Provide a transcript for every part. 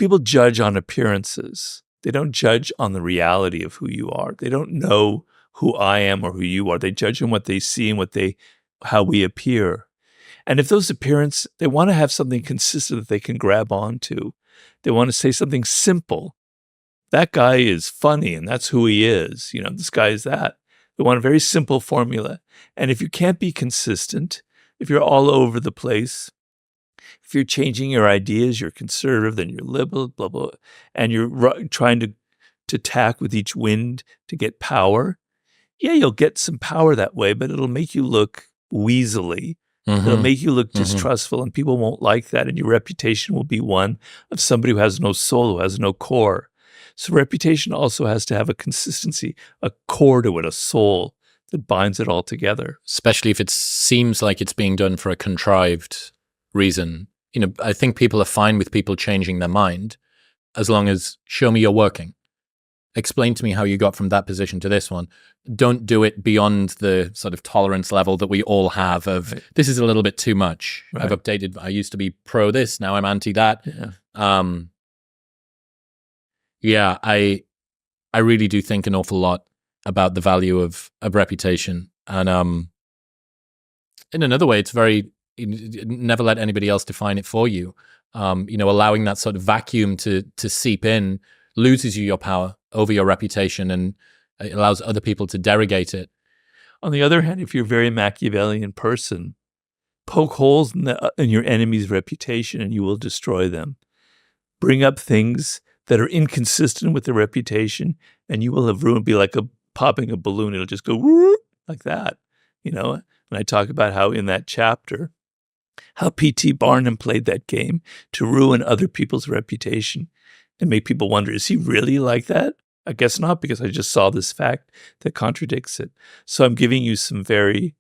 people judge on appearances. They don't judge on the reality of who you are. They don't know who I am or who you are. They judge on what they see and how we appear. And if those appearances, they want to have something consistent that they can grab onto. They want to say something simple. That guy is funny and that's who he is. This guy is that. They want a very simple formula. And if you can't be consistent, if you're all over the place, if you're changing your ideas, you're conservative, then you're liberal, blah, blah, and you're trying to tack with each wind to get power, yeah, you'll get some power that way, but it'll make you look weaselly. It'll make you look distrustful, and people won't like that, and your reputation will be one of somebody who has no soul, who has no core. So reputation also has to have a consistency, a core to it, a soul that binds it all together. Especially if it seems like it's being done for a contrived reason. I think people are fine with people changing their mind as long as show me you're working. Explain to me how you got from that position to this one. Don't do it beyond the sort of tolerance level that we all have of, this is a little bit too much. Right. I've updated, I used to be pro this, now I'm anti that. Yeah. I really do think an awful lot about the value of reputation. And in another way, it's very, never let anybody else define it for you. Allowing that sort of vacuum to seep in loses you your power over your reputation, and it allows other people to derogate it. On the other hand, if you're a very Machiavellian person, poke holes in your enemy's reputation and you will destroy them. Bring up things that are inconsistent with their reputation and you will have ruined, be like popping a balloon. It'll just go like that, And I talk about how in that chapter, how P.T. Barnum played that game to ruin other people's reputation and make people wonder, is he really like that? I guess not, because I just saw this fact that contradicts it. So I'm giving you some very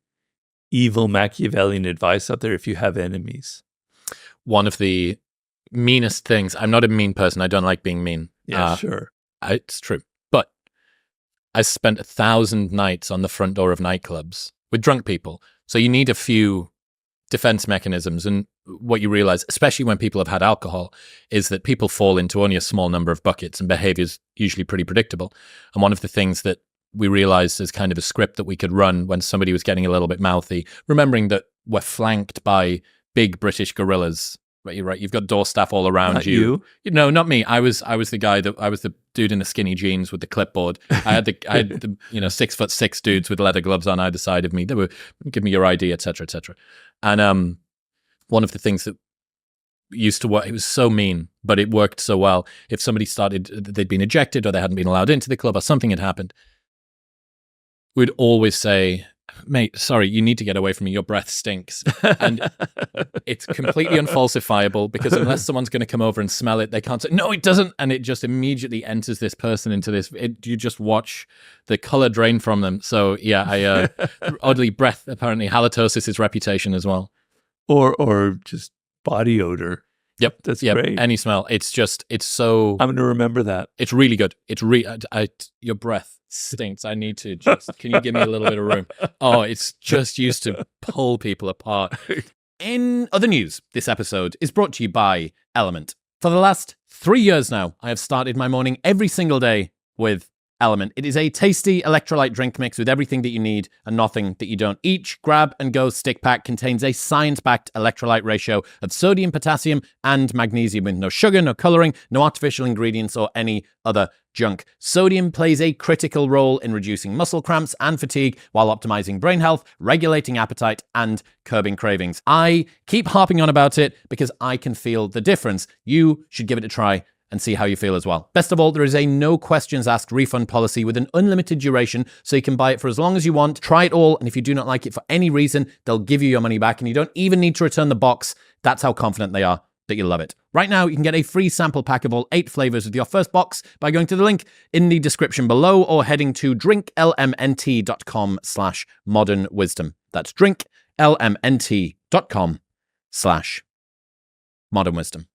evil Machiavellian advice out there if you have enemies. One of the meanest things, I'm not a mean person. I don't like being mean. Yeah, sure. It's true. But I spent 1,000 nights on the front door of nightclubs with drunk people. So you need a few defense mechanisms. And what you realize, especially when people have had alcohol, is that people fall into only a small number of buckets and behavior is usually pretty predictable. And one of the things that we realized as kind of a script that we could run when somebody was getting a little bit mouthy, remembering that we're flanked by big British gorillas. Right, you're right. You've got door staff all around not you. No, not me. I was the dude in the skinny jeans with the clipboard. I had the 6'6" dudes with leather gloves on either side of me. They were give me your ID, etc., etc. And one of the things that used to work, it was so mean, but it worked so well. If somebody they'd been ejected or they hadn't been allowed into the club or something had happened, we'd always say, mate, sorry, you need to get away from me. Your breath stinks. And it's completely unfalsifiable because unless someone's going to come over and smell it, they can't say, no, it doesn't. And it just immediately enters this person into this. You just watch the color drain from them. So yeah, oddly, breath, apparently halitosis is reputation as well. Or just body odor. Yep. That's great. Any smell. It's so... I'm going to remember that. It's really good. Your breath stinks. I need to can you give me a little bit of room? Oh, it's just used to pull people apart. In other news, this episode is brought to you by Element. For the last 3 years now, I have started my morning every single day with Element. It is a tasty electrolyte drink mix with everything that you need and nothing that you don't. Each grab-and-go stick pack contains a science-backed electrolyte ratio of sodium, potassium, and magnesium with no sugar, no coloring, no artificial ingredients, or any other junk. Sodium plays a critical role in reducing muscle cramps and fatigue while optimizing brain health, regulating appetite, and curbing cravings. I keep harping on about it because I can feel the difference. You should give it a try and see how you feel as well. Best of all, there is a no questions asked refund policy with an unlimited duration, so you can buy it for as long as you want. Try it all, and if you do not like it for any reason, they'll give you your money back, and you don't even need to return the box. That's how confident they are that you'll love it. Right now, you can get a free sample pack of all 8 flavors with your first box by going to the link in the description below or heading to drinklmnt.com/modernwisdom. That's drinklmnt.com/modernwisdom.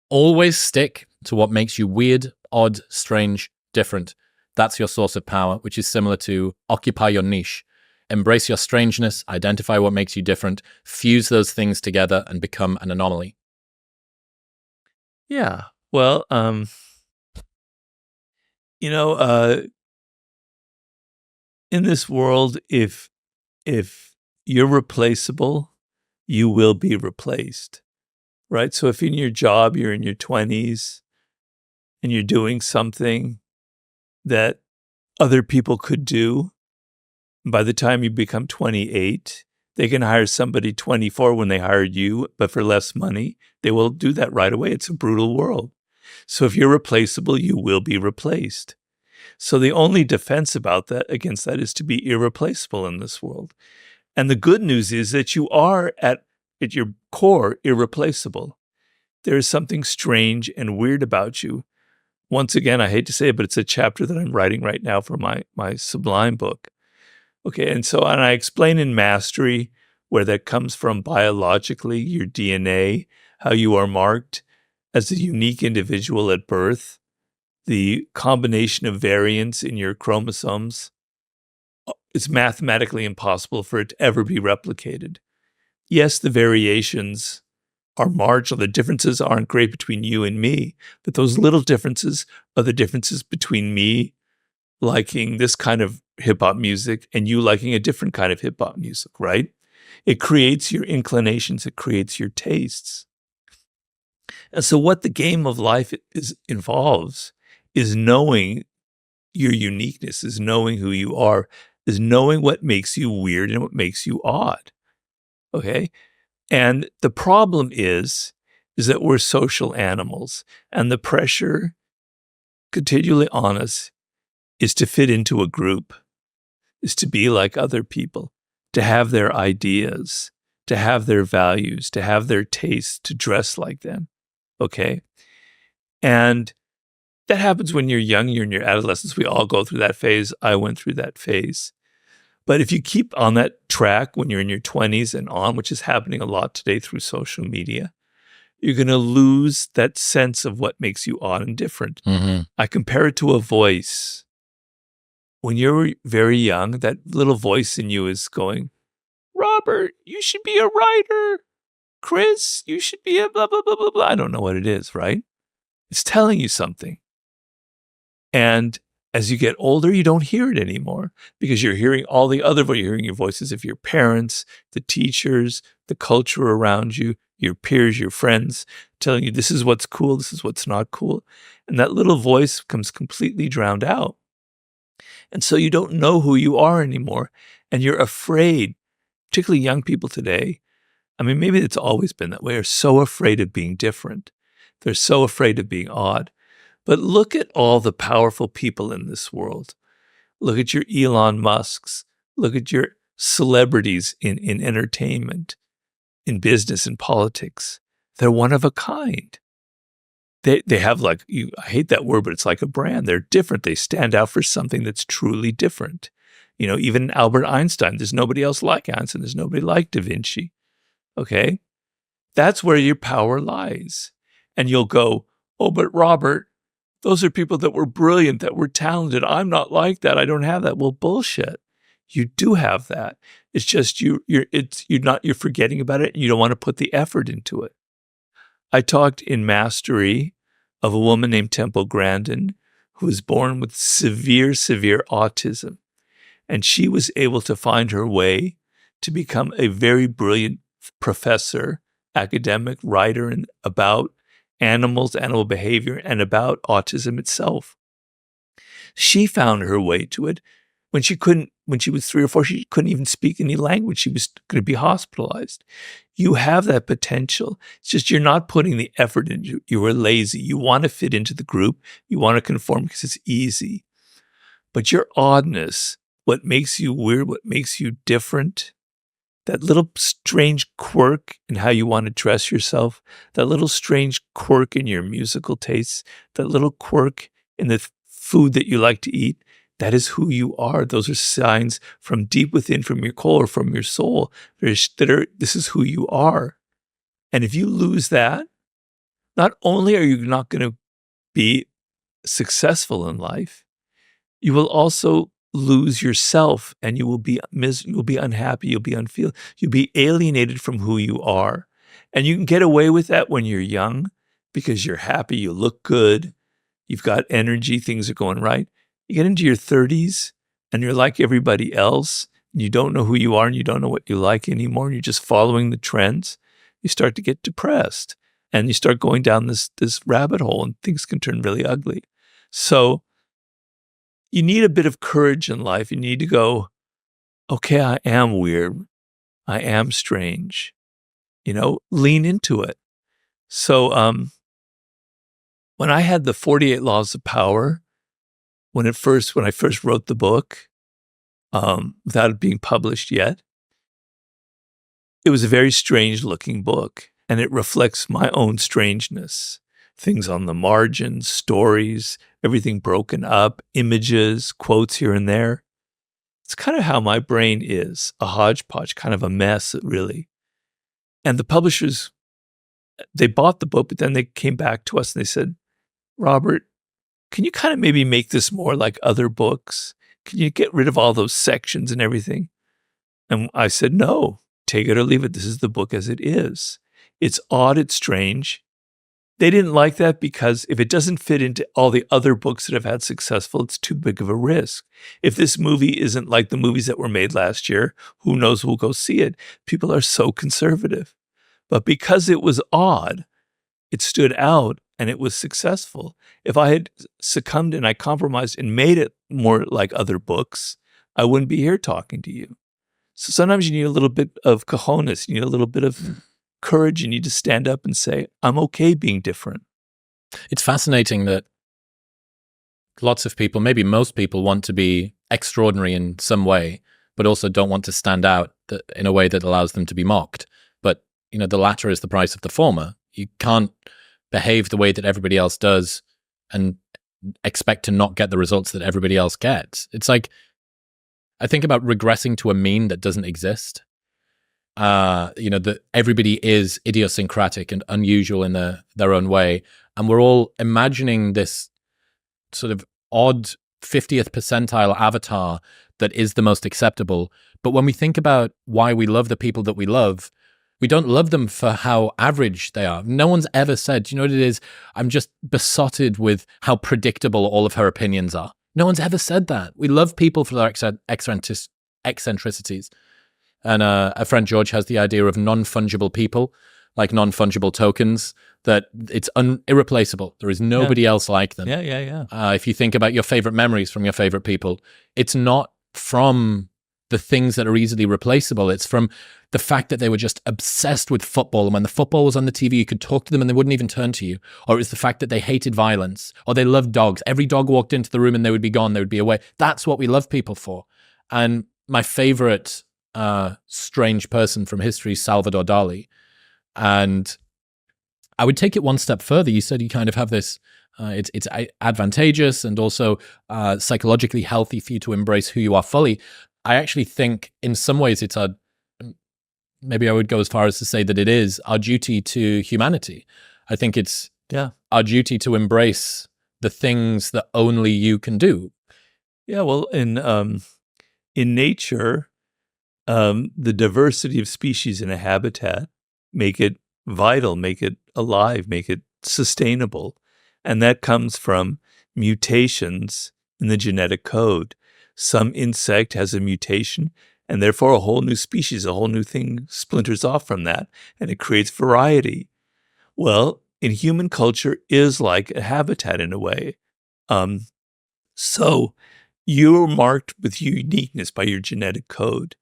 Always stick to what makes you weird, odd, strange, different. That's your source of power, which is similar to occupy your niche. Embrace your strangeness, identify what makes you different, fuse those things together and become an anomaly. Yeah, Well, in this world, if you're replaceable, you will be replaced, right? So if in your job you're in your 20s and you're doing something that other people could do, by the time you become 28, they can hire somebody 24 when they hired you, but for less money. They will do that right away. It's a brutal world. So if you're replaceable, you will be replaced. So the only defense against that is to be irreplaceable in this world. And the good news is that you are at your core irreplaceable. There is something strange and weird about you. Once again, I hate to say it, but it's a chapter that I'm writing right now for my Sublime book. Okay, and I explain in Mastery where that comes from biologically, your DNA, how you are marked as a unique individual at birth, the combination of variants in your chromosomes. It's mathematically impossible for it to ever be replicated. Yes, the variations are marginal. The differences aren't great between you and me, but those little differences are the differences between me liking this kind of hip-hop music and you liking a different kind of hip-hop music, right? It creates your inclinations. It creates your tastes. And so what the game of life involves is knowing your uniqueness, is knowing who you are, is knowing what makes you weird and what makes you odd, okay? And the problem is that we're social animals, and the pressure continually on us is to fit into a group, is to be like other people, to have their ideas, to have their values, to have their tastes, to dress like them, okay? And that happens when you're young, you're in your adolescence. We all go through that phase. I went through that phase. But if you keep on that track when you're in your 20s and on, which is happening a lot today through social media, you're going to lose that sense of what makes you odd and different. Mm-hmm. I compare it to a voice. When you're very young, that little voice in you is going, Robert, you should be a writer. Chris, you should be a blah, blah, blah, blah, blah. I don't know what it is, right? It's telling you something. And as you get older, you don't hear it anymore because you're hearing all the other voices. You're hearing your voices of your parents, the teachers, the culture around you, your peers, your friends, telling you this is what's cool, this is what's not cool. And that little voice comes completely drowned out. And so you don't know who you are anymore. And you're afraid, particularly young people today. I mean, maybe it's always been that way, are so afraid of being different. They're so afraid of being odd. But look at all the powerful people in this world. Look at your Elon Musks. Look at your celebrities in entertainment, in business, in politics. They're one of a kind. They have I hate that word, but it's like a brand. They're different. They stand out for something that's truly different. Even Albert Einstein, there's nobody else like Einstein. There's nobody like Da Vinci. Okay? That's where your power lies. And you'll go, oh, but Robert, those are people that were brilliant, that were talented. I'm not like that. I don't have that. Well, bullshit. You do have that. It's just you're forgetting about it and you don't want to put the effort into it. I talked in Mastery of a woman named Temple Grandin who was born with severe, severe autism. And she was able to find her way to become a very brilliant professor, academic, writer, and about animals, animal behavior, and about autism itself. She found her way to it when she was 3 or 4, she couldn't even speak any language. She was going to be hospitalized. You have that potential. It's just you're not putting the effort into it. You were lazy. You want to fit into the group. You want to conform because it's easy. But your oddness, what makes you weird, what makes you different, that little strange quirk in how you want to dress yourself, that little strange quirk in your musical tastes, that little quirk in the food that you like to eat, that is who you are. Those are signs from deep within, from your core, from your soul. This is who you are. And if you lose that, not only are you not going to be successful in life, you will also lose yourself, and you will be unhappy, you'll be alienated from who you are. And you can get away with that when you're young because you're happy, you look good, you've got energy, things are going right. You get into your 30s and you're like everybody else, and you don't know who you are and you don't know what you like anymore, and you're just following the trends. You start to get depressed and you start going down this rabbit hole, and things can turn really ugly. So you need a bit of courage in life. You need to go, okay, I am weird. I am strange. Lean into it. So when I had the 48 Laws of Power, when I first wrote the book, without it being published yet, it was a very strange looking book, and it reflects my own strangeness. Things on the margins, stories, everything broken up, images, quotes here and there. It's kind of how my brain is, a hodgepodge, kind of a mess, really. And the publishers, they bought the book, but then they came back to us and they said, Robert, can you kind of maybe make this more like other books? Can you get rid of all those sections and everything? And I said, no, take it or leave it. This is the book as it is. It's odd, it's strange. They didn't like that because if it doesn't fit into all the other books that have had successful, it's too big of a risk. If this movie isn't like the movies that were made last year, who knows who'll go see it? People are so conservative. But because it was odd, it stood out and it was successful. If I had succumbed and I compromised and made it more like other books, I wouldn't be here talking to you. So sometimes you need a little bit of cojones, you need a little bit of courage, you need to stand up and say, I'm okay being different. It's fascinating that lots of people, maybe most people, want to be extraordinary in some way, but also don't want to stand out in a way that allows them to be mocked. But, the latter is the price of the former. You can't behave the way that everybody else does and expect to not get the results that everybody else gets. It's like, I think about regressing to a mean that doesn't exist. That everybody is idiosyncratic and unusual in their own way. And we're all imagining this sort of odd 50th percentile avatar that is the most acceptable. But when we think about why we love the people that we love, we don't love them for how average they are. No one's ever said, do you know what it is? I'm just besotted with how predictable all of her opinions are. No one's ever said that. We love people for their eccentricities. And a friend, George, has the idea of non-fungible people, like non-fungible tokens, that it's irreplaceable. There is nobody else like them. Yeah. If you think about your favorite memories from your favorite people, it's not from the things that are easily replaceable. It's from the fact that they were just obsessed with football. And when the football was on the TV, you could talk to them and they wouldn't even turn to you. Or it was the fact that they hated violence, or they loved dogs. Every dog walked into the room and they would be gone. They would be away. That's what we love people for. And my favorite strange person from history is Salvador Dali. And I would take it one step further. You said you kind of have this, it's advantageous and also psychologically healthy for you to embrace who you are fully. I actually think in some ways it's maybe I would go as far as to say that it is our duty to humanity. I think it's our duty to embrace the things that only you can do. Yeah, well, in nature, the diversity of species in a habitat make it vital, make it alive, make it sustainable. And that comes from mutations in the genetic code. Some insect has a mutation, and therefore a whole new species, a whole new thing splinters off from that, and it creates variety. Well, in human culture is like a habitat in a way. So you're marked with uniqueness by your genetic code.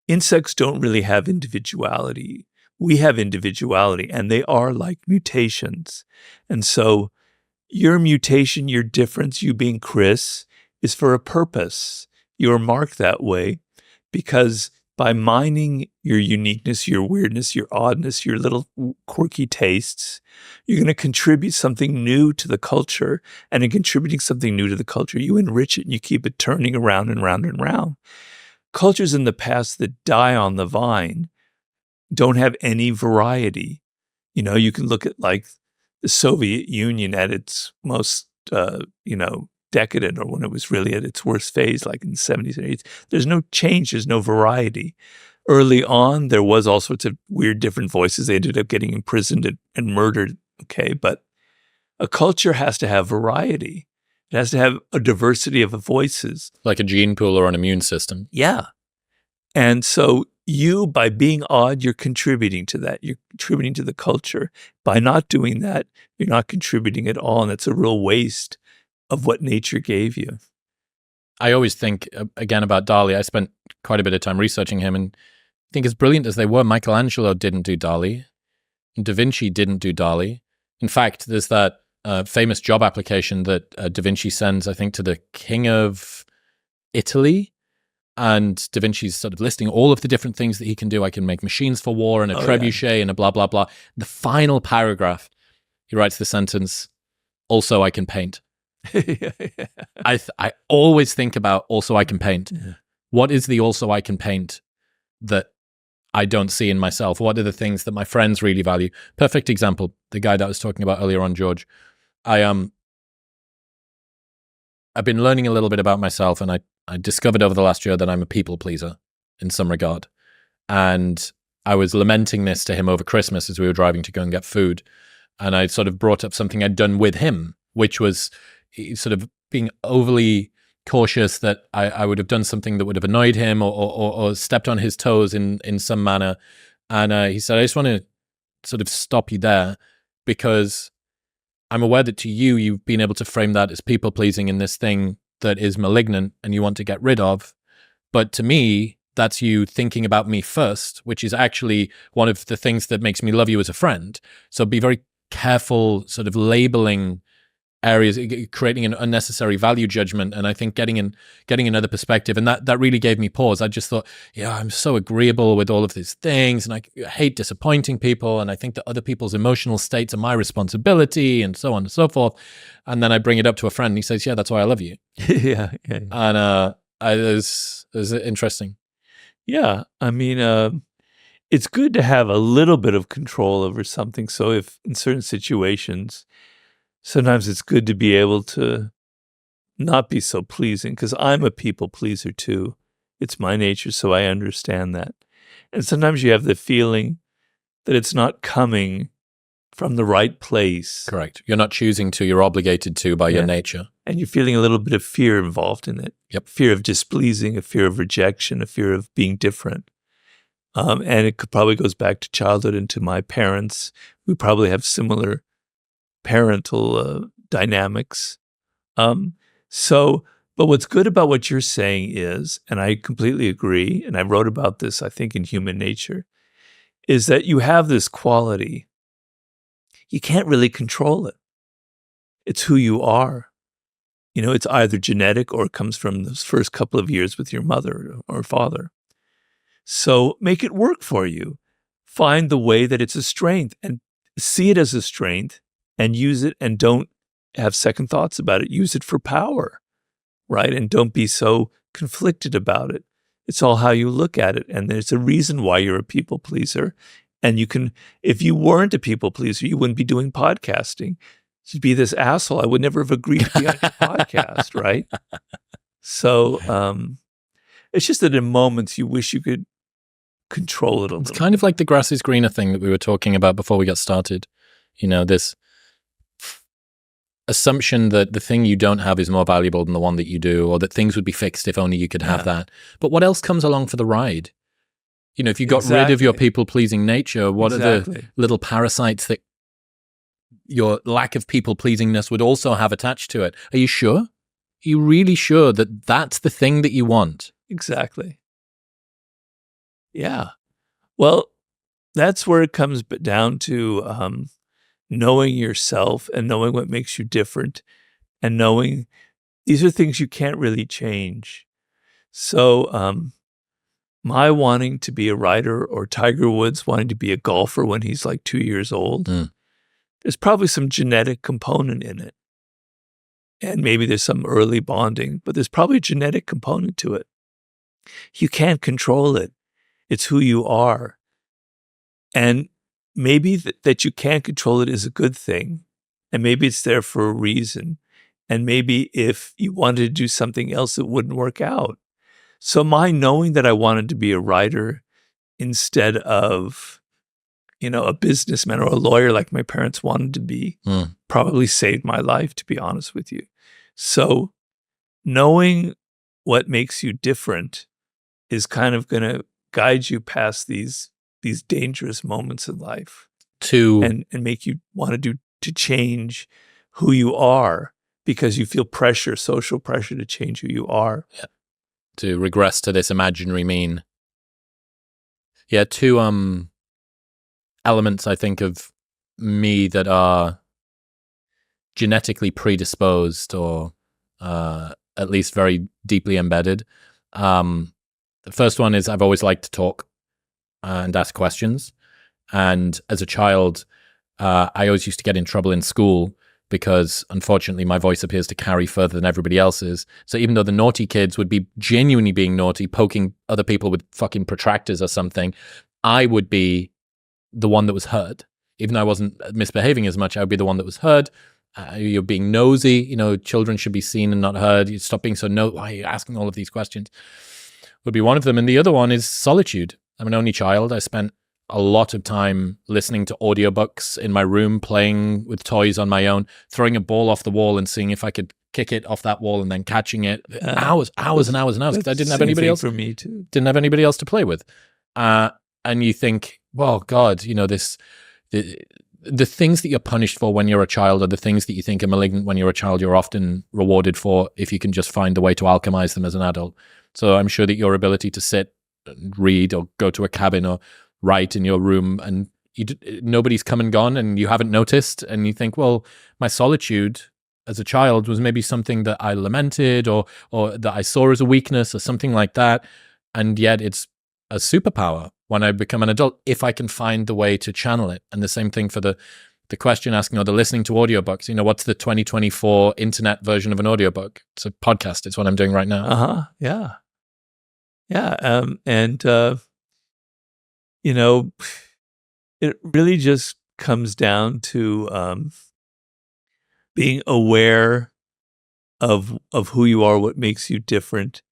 Insects don't really have individuality. We have individuality, and they are like mutations. And so your mutation, your difference, you being Chris, is for a purpose. You're marked that way because by mining your uniqueness, your weirdness, your oddness, your little quirky tastes, you're going to contribute something new to the culture. And in contributing something new to the culture, you enrich it and you keep it turning around and round and round. Cultures in the past that die on the vine don't have any variety. You can look at like the Soviet Union at its most, decadent, or when it was really at its worst phase, like in the 70s and 80s. There's no change. There's no variety. Early on, there was all sorts of weird different voices. They ended up getting imprisoned and murdered. Okay. But A culture has to have variety. It has to have a diversity of voices. Like a gene pool or an immune system. Yeah. And so you, by being odd, you're contributing to that. You're contributing to the culture. By not doing that, you're not contributing at all. And it's a real waste of what nature gave you. I always think, again, about Dali. I spent quite a bit of time researching him, and I think as brilliant as they were, Michelangelo didn't do Dali. Da Vinci didn't do Dali. In fact, there's that famous job application that Da Vinci sends, I think, to the king of Italy. And Da Vinci's sort of listing all of the different things that he can do. I can make machines for war and a trebuchet and a blah, blah, blah. The final paragraph, he writes the sentence, also I can paint. I always think about also I can paint. Yeah. What is the also I can paint that I don't see in myself? What are the things that my friends really value? Perfect example, the guy that I was talking about earlier on, George. I've been learning a little bit about myself, and I discovered over the last year that I'm a people pleaser in some regard. And I was lamenting this to him over Christmas as we were driving to go and get food. And I sort of brought up something I'd done with him, which was sort of being overly cautious that I would have done something that would have annoyed him or stepped on his toes in some manner. And he said, I just want to sort of stop you there, because I'm aware that to you, you've been able to frame that as people pleasing in this thing that is malignant and you want to get rid of. But to me, that's you thinking about me first, which is actually one of the things that makes me love you as a friend. So be very careful sort of labeling areas, creating an unnecessary value judgment. And I think getting another perspective, and that really gave me pause. I just thought, yeah, I'm so agreeable with all of these things, and I hate disappointing people, and I think that other people's emotional states are my responsibility, and so on and so forth. And then I bring it up to a friend, and he says, yeah, that's why I love you. Yeah. And it was interesting. Yeah, I mean, it's good to have a little bit of control over something. So if in certain situations, sometimes it's good to be able to not be so pleasing, because I'm a people pleaser too. It's my nature, so I understand that. And sometimes you have the feeling that it's not coming from the right place. Correct. You're not choosing to, you're obligated to by your nature. And you're feeling a little bit of fear involved in it. Yep. Fear of displeasing, a fear of rejection, a fear of being different. And it probably goes back to childhood and to my parents. We probably have similar parental dynamics. But what's good about what you're saying is, and I completely agree, and I wrote about this, I think, in Human Nature, is that you have this quality. You can't really control it. It's who you are. You know, it's either genetic or it comes from those first couple of years with your mother or father. So make it work for you. Find the way that it's a strength and see it as a strength and use it, and don't have second thoughts about it. Use it for power, right? And don't be so conflicted about it. It's all how you look at it. And there's a reason why you're a people pleaser. And you can, if you weren't a people pleaser, you wouldn't be doing podcasting. You'd be this asshole. I would never have agreed to be on your podcast, right? So it's just that in moments you wish you could control it a little. It's kind of like the grass is greener thing that we were talking about before we got started. You know, this assumption that the thing you don't have is more valuable than the one that you do, or that things would be fixed if only you could have that. But what else comes along for the ride? You know, if you got rid of your people-pleasing nature, what are the little parasites that your lack of people-pleasingness would also have attached to it? Are you sure? Are you really sure that that's the thing that you want? Exactly. Yeah. Well, that's where it comes down to knowing yourself and knowing what makes you different, and knowing these are things you can't really change. So my wanting to be a writer, or Tiger Woods wanting to be a golfer when he's like 2 years old, there's probably some genetic component in it. And maybe there's some early bonding, but there's probably a genetic component to it. You can't control it. It's who you are. And maybe that you can't control it is a good thing. And maybe it's there for a reason. And maybe if you wanted to do something else, it wouldn't work out. So my knowing that I wanted to be a writer instead of a businessman or a lawyer like my parents wanted to be. Probably saved my life, to be honest with you. So knowing what makes you different is kind of going to guide you past these dangerous moments in life and make you want to change who you are because you feel pressure, social pressure to change who you are. Yeah. To regress to this imaginary mean. Yeah, two elements I think of me that are genetically predisposed or at least very deeply embedded. The first one is I've always liked to talk and ask questions. And as a child, I always used to get in trouble in school because, unfortunately, my voice appears to carry further than everybody else's. So even though the naughty kids would be genuinely being naughty, poking other people with fucking protractors or something, I would be the one that was heard. Even though I wasn't misbehaving as much, I would be the one that was heard. You're being nosy. Children should be seen and not heard. You stop being so why are you asking all of these questions? Would be one of them. And the other one is solitude. I'm an only child. I spent a lot of time listening to audiobooks in my room, playing with toys on my own, throwing a ball off the wall and seeing if I could kick it off that wall and then catching it. Hours and hours and hours, because I didn't have anybody else. For me too. Didn't have anybody else to play with. And you think, well, God, the things that you're punished for when you're a child are the things that you think are malignant when you're a child, you're often rewarded for if you can just find a way to alchemize them as an adult. So I'm sure that your ability to sit and read or go to a cabin or write in your room and nobody's come and gone and you haven't noticed, and you think, well, my solitude as a child was maybe something that I lamented or that I saw as a weakness or something like that, and yet it's a superpower when I become an adult if I can find the way to channel it. And the same thing for the question asking or the listening to audiobooks. What's the 2024 internet version of an audiobook? It's a podcast. It's what I'm doing right now. Yeah. And it really just comes down to being aware of who you are, what makes you different,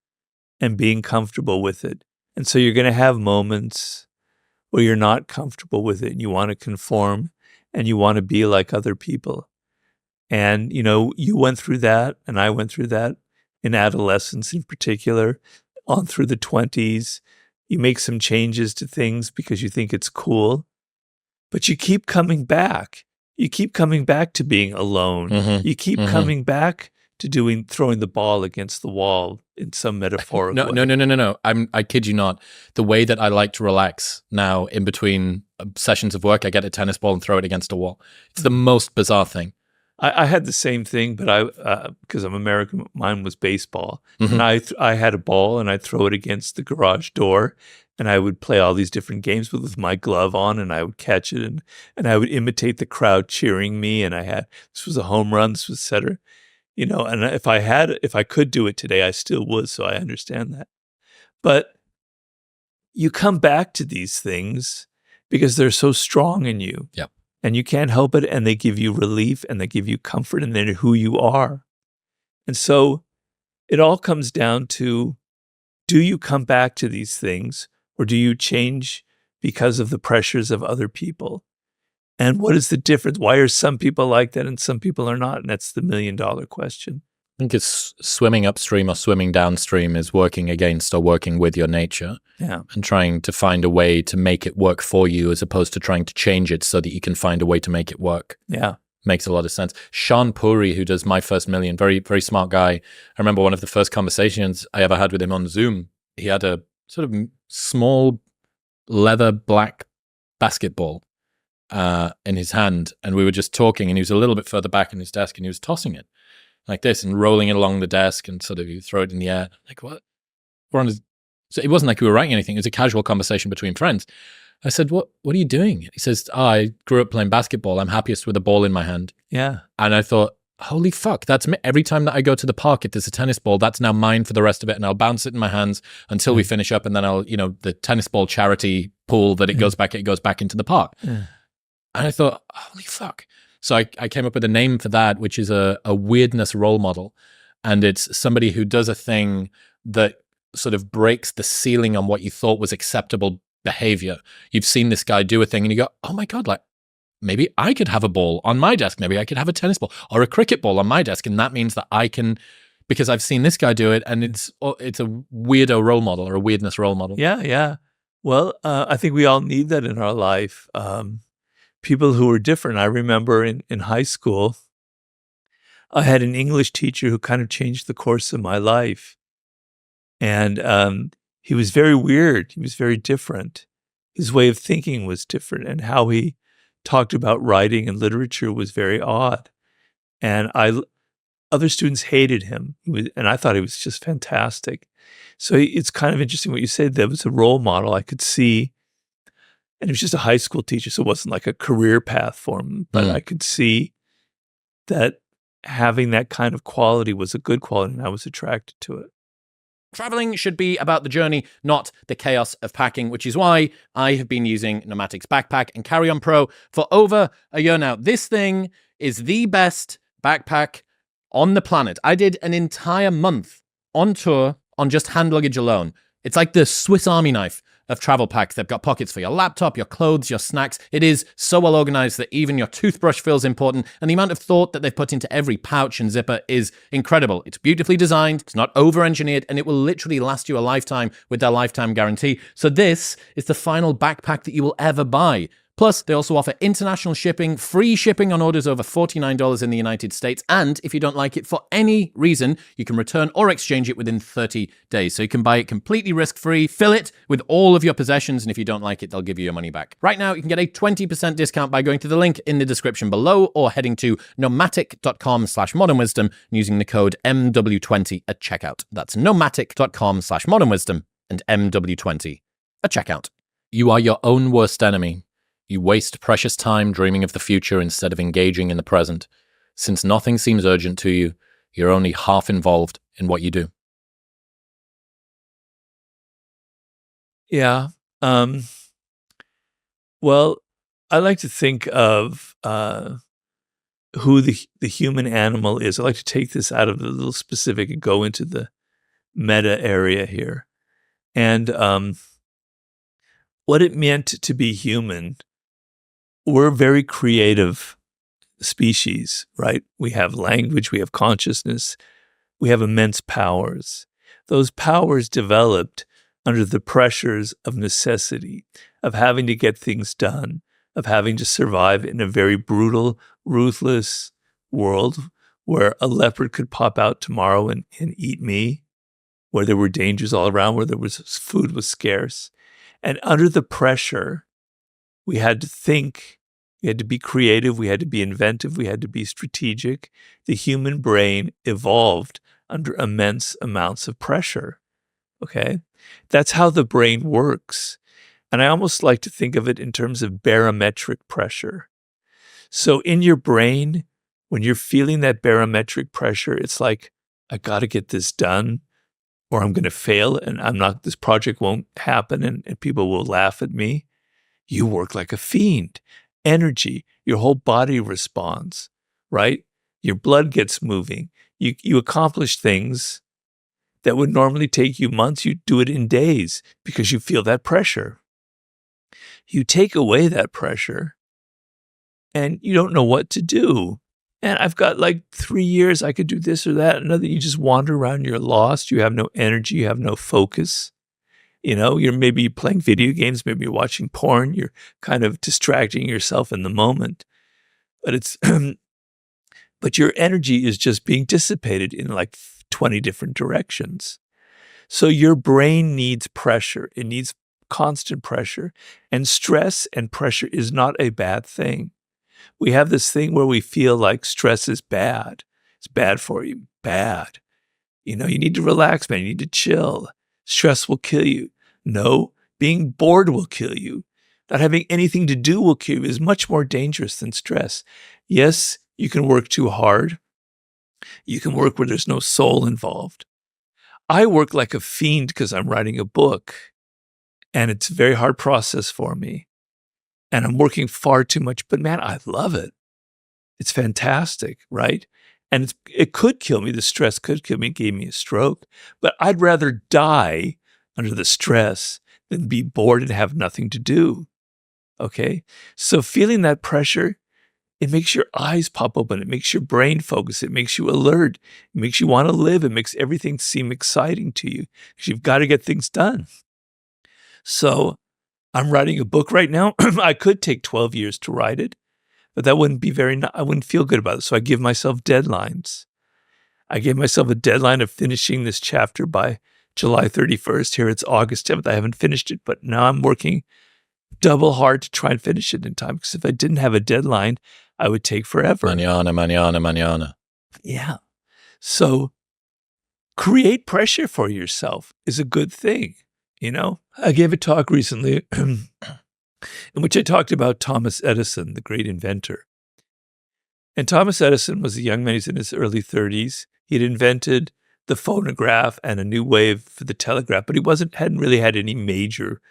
and being comfortable with it. And so you're going to have moments where you're not comfortable with it and you want to conform and you want to be like other people. And, you went through that and I went through that in adolescence in particular, on through the 20s. You make some changes to things because you think it's cool, but you keep coming back. You keep coming back to being alone. Mm-hmm. You keep coming back to throwing the ball against the wall in some metaphorical way. No. I kid you not. The way that I like to relax now in between sessions of work, I get a tennis ball and throw it against a wall. It's the most bizarre thing. I had the same thing, but because I'm American, mine was baseball. And I had a ball and I'd throw it against the garage door and I would play all these different games with my glove on and I would catch it and I would imitate the crowd cheering me. And this was a home run, this was et cetera. And if I could do it today, I still would. So I understand that. But you come back to these things because they're so strong in you. Yep. And you can't help it. And they give you relief and they give you comfort and they're who you are. And so it all comes down to, do you come back to these things or do you change because of the pressures of other people? And what is the difference? Why are some people like that and some people are not? And that's the $1 million question. I think it's swimming upstream or swimming downstream is working against or working with your nature. Yeah. And trying to find a way to make it work for you as opposed to trying to change it so that you can find a way to make it work. Yeah. Makes a lot of sense. Sean Puri, who does My First Million, very, very smart guy. I remember one of the first conversations I ever had with him on Zoom. He had a sort of small leather black basketball in his hand, and we were just talking, and he was a little bit further back in his desk, and he was tossing it like this and rolling it along the desk, and sort of you throw it in the air. Like, what? So it wasn't like we were writing anything. It was a casual conversation between friends. I said, what are you doing? He says, I grew up playing basketball. I'm happiest with a ball in my hand. Yeah. And I thought, holy fuck, that's me. Every time that I go to the park, if there's a tennis ball, that's now mine for the rest of it. And I'll bounce it in my hands until we finish up. And then I'll, the tennis ball charity pool that it goes back into the park. Yeah. And I thought, holy fuck. So I came up with a name for that, which is a weirdness role model. And it's somebody who does a thing that sort of breaks the ceiling on what you thought was acceptable behavior. You've seen this guy do a thing and you go, oh my God, like maybe I could have a ball on my desk. Maybe I could have a tennis ball or a cricket ball on my desk. And that means that I can, because I've seen this guy do it, and it's a weirdo role model or a weirdness role model. Yeah, yeah. Well, I think we all need that in our life. People who are different. I remember in high school, I had an English teacher who kind of changed the course of my life. And he was very weird. He was very different. His way of thinking was different, and how he talked about writing and literature was very odd. And other students hated him, and I thought he was just fantastic. So it's kind of interesting what you said. There was a role model I could see, and he was just a high school teacher, so it wasn't like a career path for him, but I could see that having that kind of quality was a good quality, and I was attracted to it. Traveling should be about the journey, not the chaos of packing, which is why I have been using Nomatic's Backpack and Carry-On Pro for over a year now. This thing is the best backpack on the planet. I did an entire month on tour on just hand luggage alone. It's like the Swiss Army knife of travel packs. They've got pockets for your laptop, your clothes, your snacks. It is so well organized that even your toothbrush feels important, and the amount of thought that they've put into every pouch and zipper is incredible. It's beautifully designed, it's not over-engineered, and it will literally last you a lifetime with their lifetime guarantee. So this is the final backpack that you will ever buy. Plus, they also offer international shipping, free shipping on orders over $49 in the United States. And if you don't like it for any reason, you can return or exchange it within 30 days. So you can buy it completely risk-free, fill it with all of your possessions, and if you don't like it, they'll give you your money back. Right now, you can get a 20% discount by going to the link in the description below or heading to nomatic.com/modernwisdom and using the code MW20 at checkout. That's nomatic.com/modernwisdom and MW20 at checkout. You are your own worst enemy. You waste precious time dreaming of the future instead of engaging in the present. Since nothing seems urgent to you, you're only half involved in what you do. Yeah. Well, I like to think of who the human animal is. I like to take this out of the little specific and go into the meta area here. And what it meant to be human. We're a very creative species, right? We have language, we have consciousness, we have immense powers. Those powers developed under the pressures of necessity, of having to get things done, of having to survive in a very brutal, ruthless world where a leopard could pop out tomorrow and eat me, where there were dangers all around, where food was scarce. And under the pressure, we had to think, we had to be creative, we had to be inventive, we had to be strategic. The human brain evolved under immense amounts of pressure, okay? That's how the brain works. And I almost like to think of it in terms of barometric pressure. So in your brain, when you're feeling that barometric pressure, it's like, I got to get this done or I'm going to fail and this project won't happen and people will laugh at me. You work like a fiend. Energy, your whole body responds, right? Your blood gets moving. You accomplish things that would normally take you months. You do it in days because you feel that pressure. You take away that pressure and you don't know what to do. And I've got like 3 years, I could do this or that. Another, you just wander around, you're lost. You have no energy, you have no focus. You know, you're maybe playing video games, maybe you're watching porn, you're kind of distracting yourself in the moment. But it's, but your energy is just being dissipated in like 20 different directions. So your brain needs pressure. It needs constant pressure. And stress and pressure is not a bad thing. We have this thing where we feel like stress is bad. It's bad for you. Bad. You know, you need to relax, man. You need to chill. Stress will kill you. No, being bored will kill you. Not having anything to do will kill you. Is much more dangerous than stress. Yes, you can work too hard. You can work where there's no soul involved. I work like a fiend because I'm writing a book, and it's a very hard process for me. And I'm working far too much, but man, I love it. It's fantastic, right? And it could kill me. The stress could kill me, give me a stroke. But I'd rather die under the stress than be bored and have nothing to do. Okay? So feeling that pressure, it makes your eyes pop open. It makes your brain focus. It makes you alert. It makes you want to live. It makes everything seem exciting to you because you've got to get things done. So I'm writing a book right now. I could take 12 years to write it, but that wouldn't be I wouldn't feel good about it. So I give myself deadlines. I gave myself a deadline of finishing this chapter by July 31st. Here it's August 10th. I haven't finished it, but now I'm working double hard to try and finish it in time. Because if I didn't have a deadline, I would take forever. Mañana. Yeah. So create pressure for yourself is a good thing. You know, I gave a talk recently in which I talked about Thomas Edison, the great inventor. And Thomas Edison was a young man. He's in his early 30s. He'd invented the phonograph and a new wave for the telegraph, but he hadn't really had any major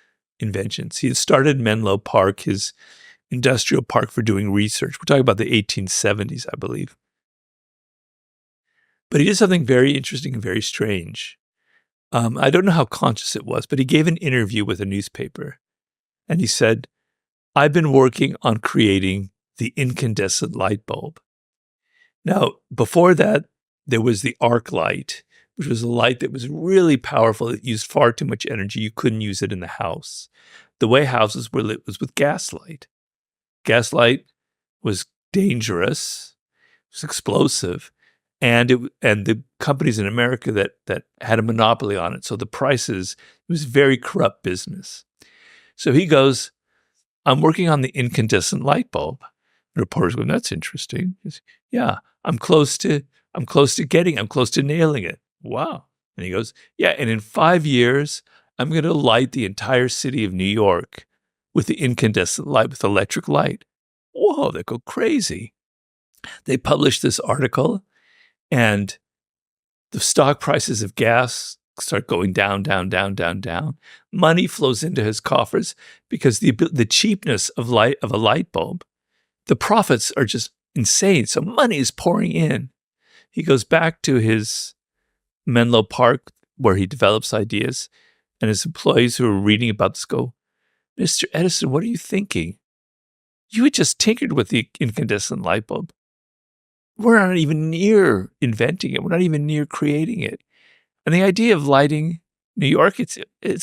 inventions. He had started Menlo Park, his industrial park for doing research. We're talking about the 1870s, I believe. But he did something very interesting and very strange. I don't know how conscious it was, but he gave an interview with a newspaper. And he said, I've been working on creating the incandescent light bulb. Now, before that, there was the arc light, which was a light that was really powerful. It used far too much energy. You couldn't use it in the house. The way houses were lit was with gaslight. Gaslight was dangerous, it was explosive, and the companies in America that had a monopoly on it. So the prices, it was very corrupt business. So he goes, I'm working on the incandescent light bulb. The reporter's going, that's interesting. He goes, yeah, I'm close to nailing it. Wow. And he goes, yeah, and in 5 years, I'm going to light the entire city of New York with the incandescent light, with electric light. Whoa, they go crazy. They published this article, and the stock prices of gas start going down. Money flows into his coffers because the cheapness of a light bulb, the profits are just insane. So money is pouring in. He goes back to his Menlo Park where he develops ideas, and his employees who are reading about this go, Mr. Edison, what are you thinking? You had just tinkered with the incandescent light bulb. We're not even near inventing it. We're not even near creating it. And the idea of lighting New York, it's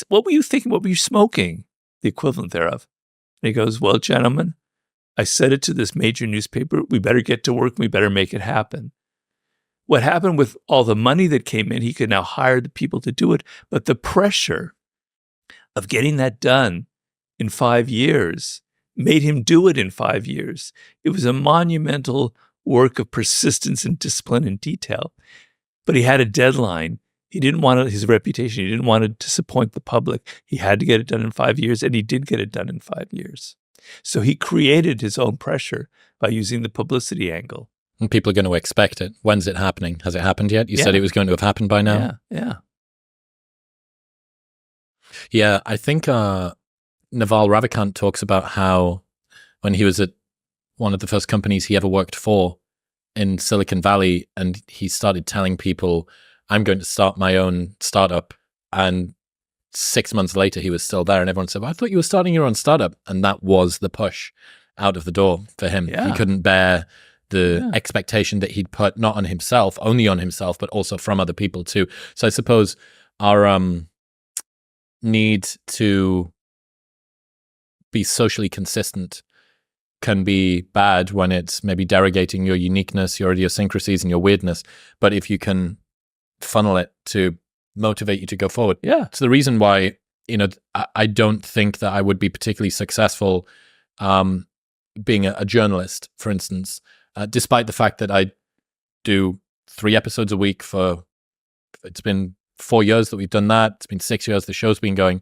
what were you thinking? What were you smoking? The equivalent thereof. And he goes, well, gentlemen, I said it to this major newspaper. We better get to work. And we better make it happen. What happened with all the money that came in, he could now hire the people to do it. But the pressure of getting that done in 5 years made him do it in 5 years. It was a monumental work of persistence and discipline and detail. But he had a deadline. He didn't want his reputation. He didn't want to disappoint the public. He had to get it done in 5 years, and he did get it done in 5 years. So he created his own pressure by using the publicity angle. And people are going to expect it. When's it happening? Has it happened yet? You said it was going to have happened by now? Yeah. Yeah, I think Naval Ravikant talks about how when he was at one of the first companies he ever worked for in Silicon Valley, and he started telling people, I'm going to start my own startup. And 6 months later, he was still there. And everyone said, well, I thought you were starting your own startup. And that was the push out of the door for him. Yeah. He couldn't bear the expectation that he'd put not on himself, only on himself, but also from other people too. So I suppose our need to be socially consistent can be bad when it's maybe derogating your uniqueness, your idiosyncrasies, and your weirdness. But if you can funnel it to motivate you to go forward. Yeah. It's the reason why, I don't think that I would be particularly successful being a journalist, for instance, despite the fact that I do 3 episodes a week it's been 4 years that we've done that. It's been 6 years the show's been going.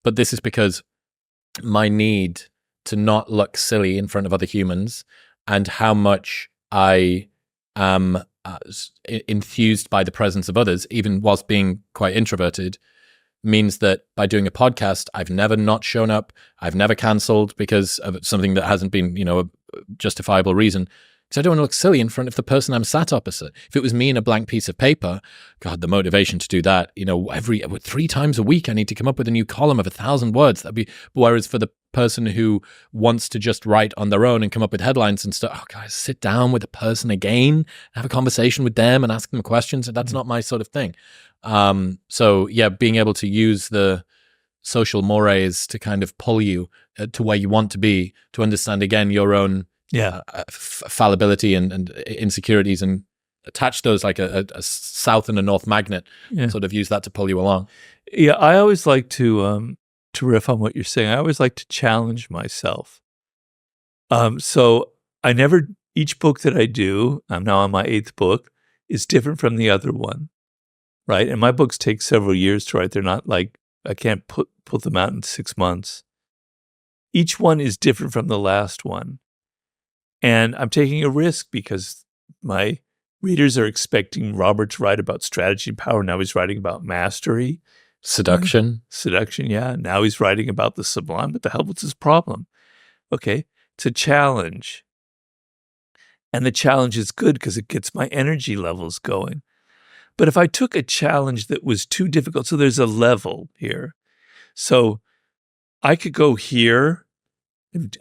But this is because my need to not look silly in front of other humans and how much I am enthused by the presence of others, even whilst being quite introverted, means that by doing a podcast, I've never not shown up. I've never cancelled because of something that hasn't been, a justifiable reason. because I don't want to look silly in front of the person I'm sat opposite. If it was me and a blank piece of paper, God, the motivation to do that, every 3 times a week, I need to come up with a new column of 1,000 words. Whereas for the person who wants to just write on their own and come up with headlines and stuff, guys, sit down with a person again, have a conversation with them and ask them questions. That's not my sort of thing. So yeah, being able to use the social mores to kind of pull you to where you want to be, to understand again your own fallibility and insecurities, and attach those like a south and a north magnet, sort of use that to pull you along. Yeah, I always like to riff on what you're saying. I always like to challenge myself. So each book that I do, I'm now on my 8th book, is different from the other one, right? And my books take several years to write. They're not like, I can't put them out in 6 months. Each one is different from the last one. And I'm taking a risk because my readers are expecting Robert to write about strategy and power. Now he's writing about mastery. Seduction, yeah. Now he's writing about the sublime. What the hell? What's his problem? Okay, it's a challenge. And the challenge is good because it gets my energy levels going. But if I took a challenge that was too difficult, so there's a level here. So I could go here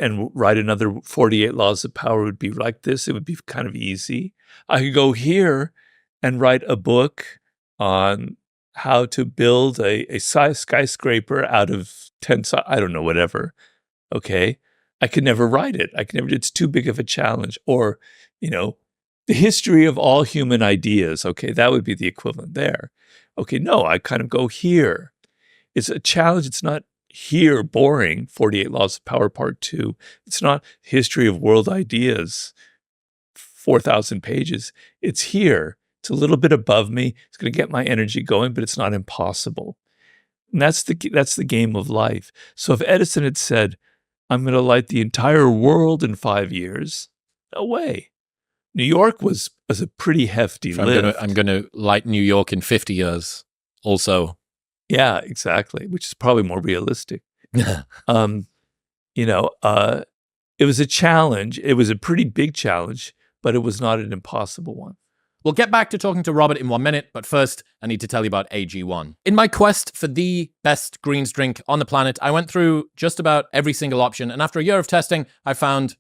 and write another 48 Laws of Power. It would be like this. It would be kind of easy. I could go here and write a book on how to build a skyscraper out of 10, I don't know, whatever. Okay. I could never write it. It's too big of a challenge. Or, the history of all human ideas. Okay. That would be the equivalent there. Okay. No, I kind of go here. It's a challenge. It's not here, boring, 48 Laws of Power Part 2. It's not history of world ideas, 4,000 pages. It's here. It's a little bit above me. It's going to get my energy going, but it's not impossible. And that's the game of life. So if Edison had said, I'm going to light the entire world in 5 years, no way. New York was a pretty hefty lift. I'm going to light New York in 50 years also. Yeah, exactly, which is probably more realistic. It was a challenge. It was a pretty big challenge, but it was not an impossible one. We'll get back to talking to Robert in 1 minute, but first, I need to tell you about AG1. In my quest for the best greens drink on the planet, I went through just about every single option, and after a year of testing, I found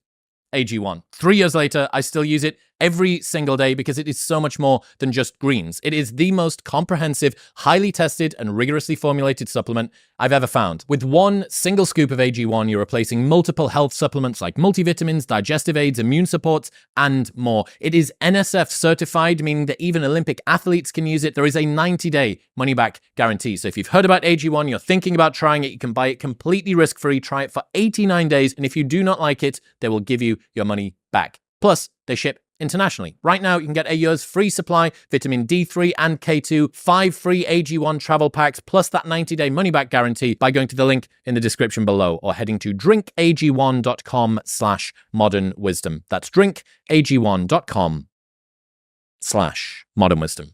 AG1. 3 years later, I still use it every single day because it is so much more than just greens. It is the most comprehensive, highly tested, and rigorously formulated supplement I've ever found. With one single scoop of AG1, you're replacing multiple health supplements like multivitamins, digestive aids, immune supports, and more. It is NSF certified, meaning that even Olympic athletes can use it. There is a 90-day money-back guarantee. So if you've heard about AG1, you're thinking about trying it, you can buy it completely risk-free. Try it for 89 days, and if you do not like it, they will give you your money back. Plus, they ship internationally. Right now, you can get a year's free supply, vitamin D3 and K2, 5 free AG1 travel packs, plus that 90-day money-back guarantee by going to the link in the description below or heading to drinkag1.com/modernwisdom. That's drinkag1.com/modernwisdom.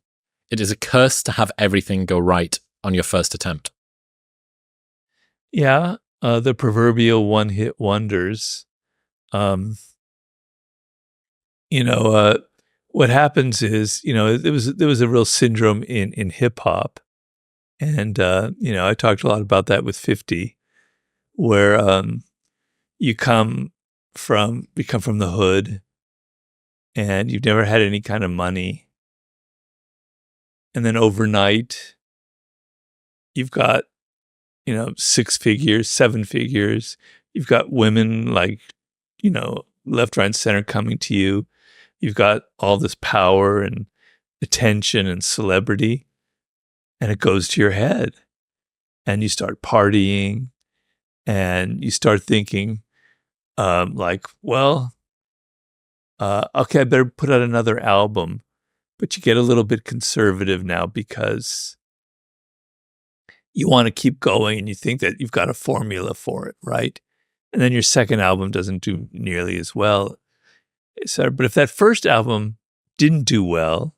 It is a curse to have everything go right on your first attempt. Yeah, the proverbial one-hit wonders. What happens is, there was a real syndrome in hip hop. And, I talked a lot about that with 50, where you come from the hood and you've never had any kind of money. And then overnight, you've got, 6 figures, 7 figures. You've got women like, left, right, and center coming to you. You've got all this power and attention and celebrity, and it goes to your head. And you start partying, and you start thinking, okay, I better put out another album. But you get a little bit conservative now because you want to keep going, and you think that you've got a formula for it, right? And then your second album doesn't do nearly as well. But if that first album didn't do well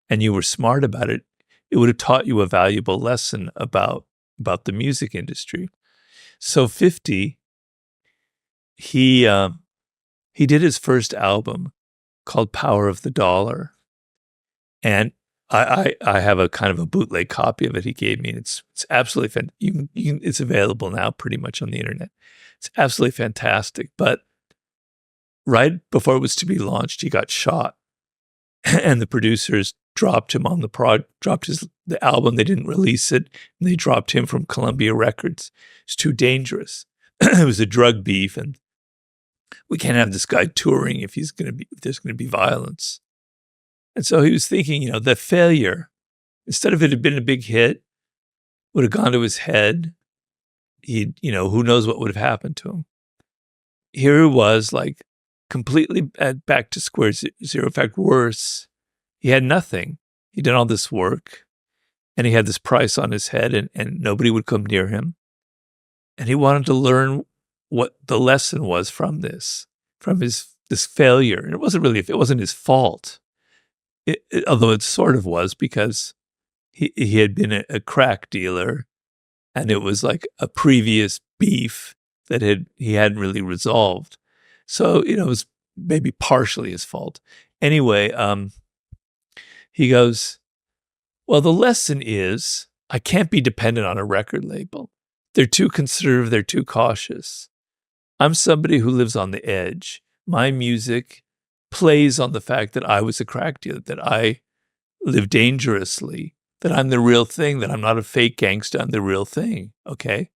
and you were smart about it, it would have taught you a valuable lesson about the music industry. So 50, he did his first album called Power of the Dollar. And I have a kind of a bootleg copy of it he gave me. And it's absolutely fantastic. It's available now pretty much on the internet. It's absolutely fantastic. But right before it was to be launched, he got shot. And the producers dropped him on the album. They didn't release it. And they dropped him from Columbia Records. It's too dangerous. It was a drug beef, and we can't have this guy touring if there's going to be violence. And so he was thinking, the failure, instead of it had been a big hit, would have gone to his head. Who knows what would have happened to him. Here he was, like, completely back to square zero. In fact, worse, he had nothing. He did all this work, and he had this price on his head, and nobody would come near him. And he wanted to learn what the lesson was from this failure. And it wasn't his fault. Although it sort of was, because he had been a crack dealer, and it was like a previous beef that he hadn't really resolved. So, it was maybe partially his fault. Anyway, he goes, well, the lesson is I can't be dependent on a record label. They're too conservative. They're too cautious. I'm somebody who lives on the edge. My music plays on the fact that I was a crack dealer, that I live dangerously, that I'm the real thing, that I'm not a fake gangster. I'm the real thing. Okay.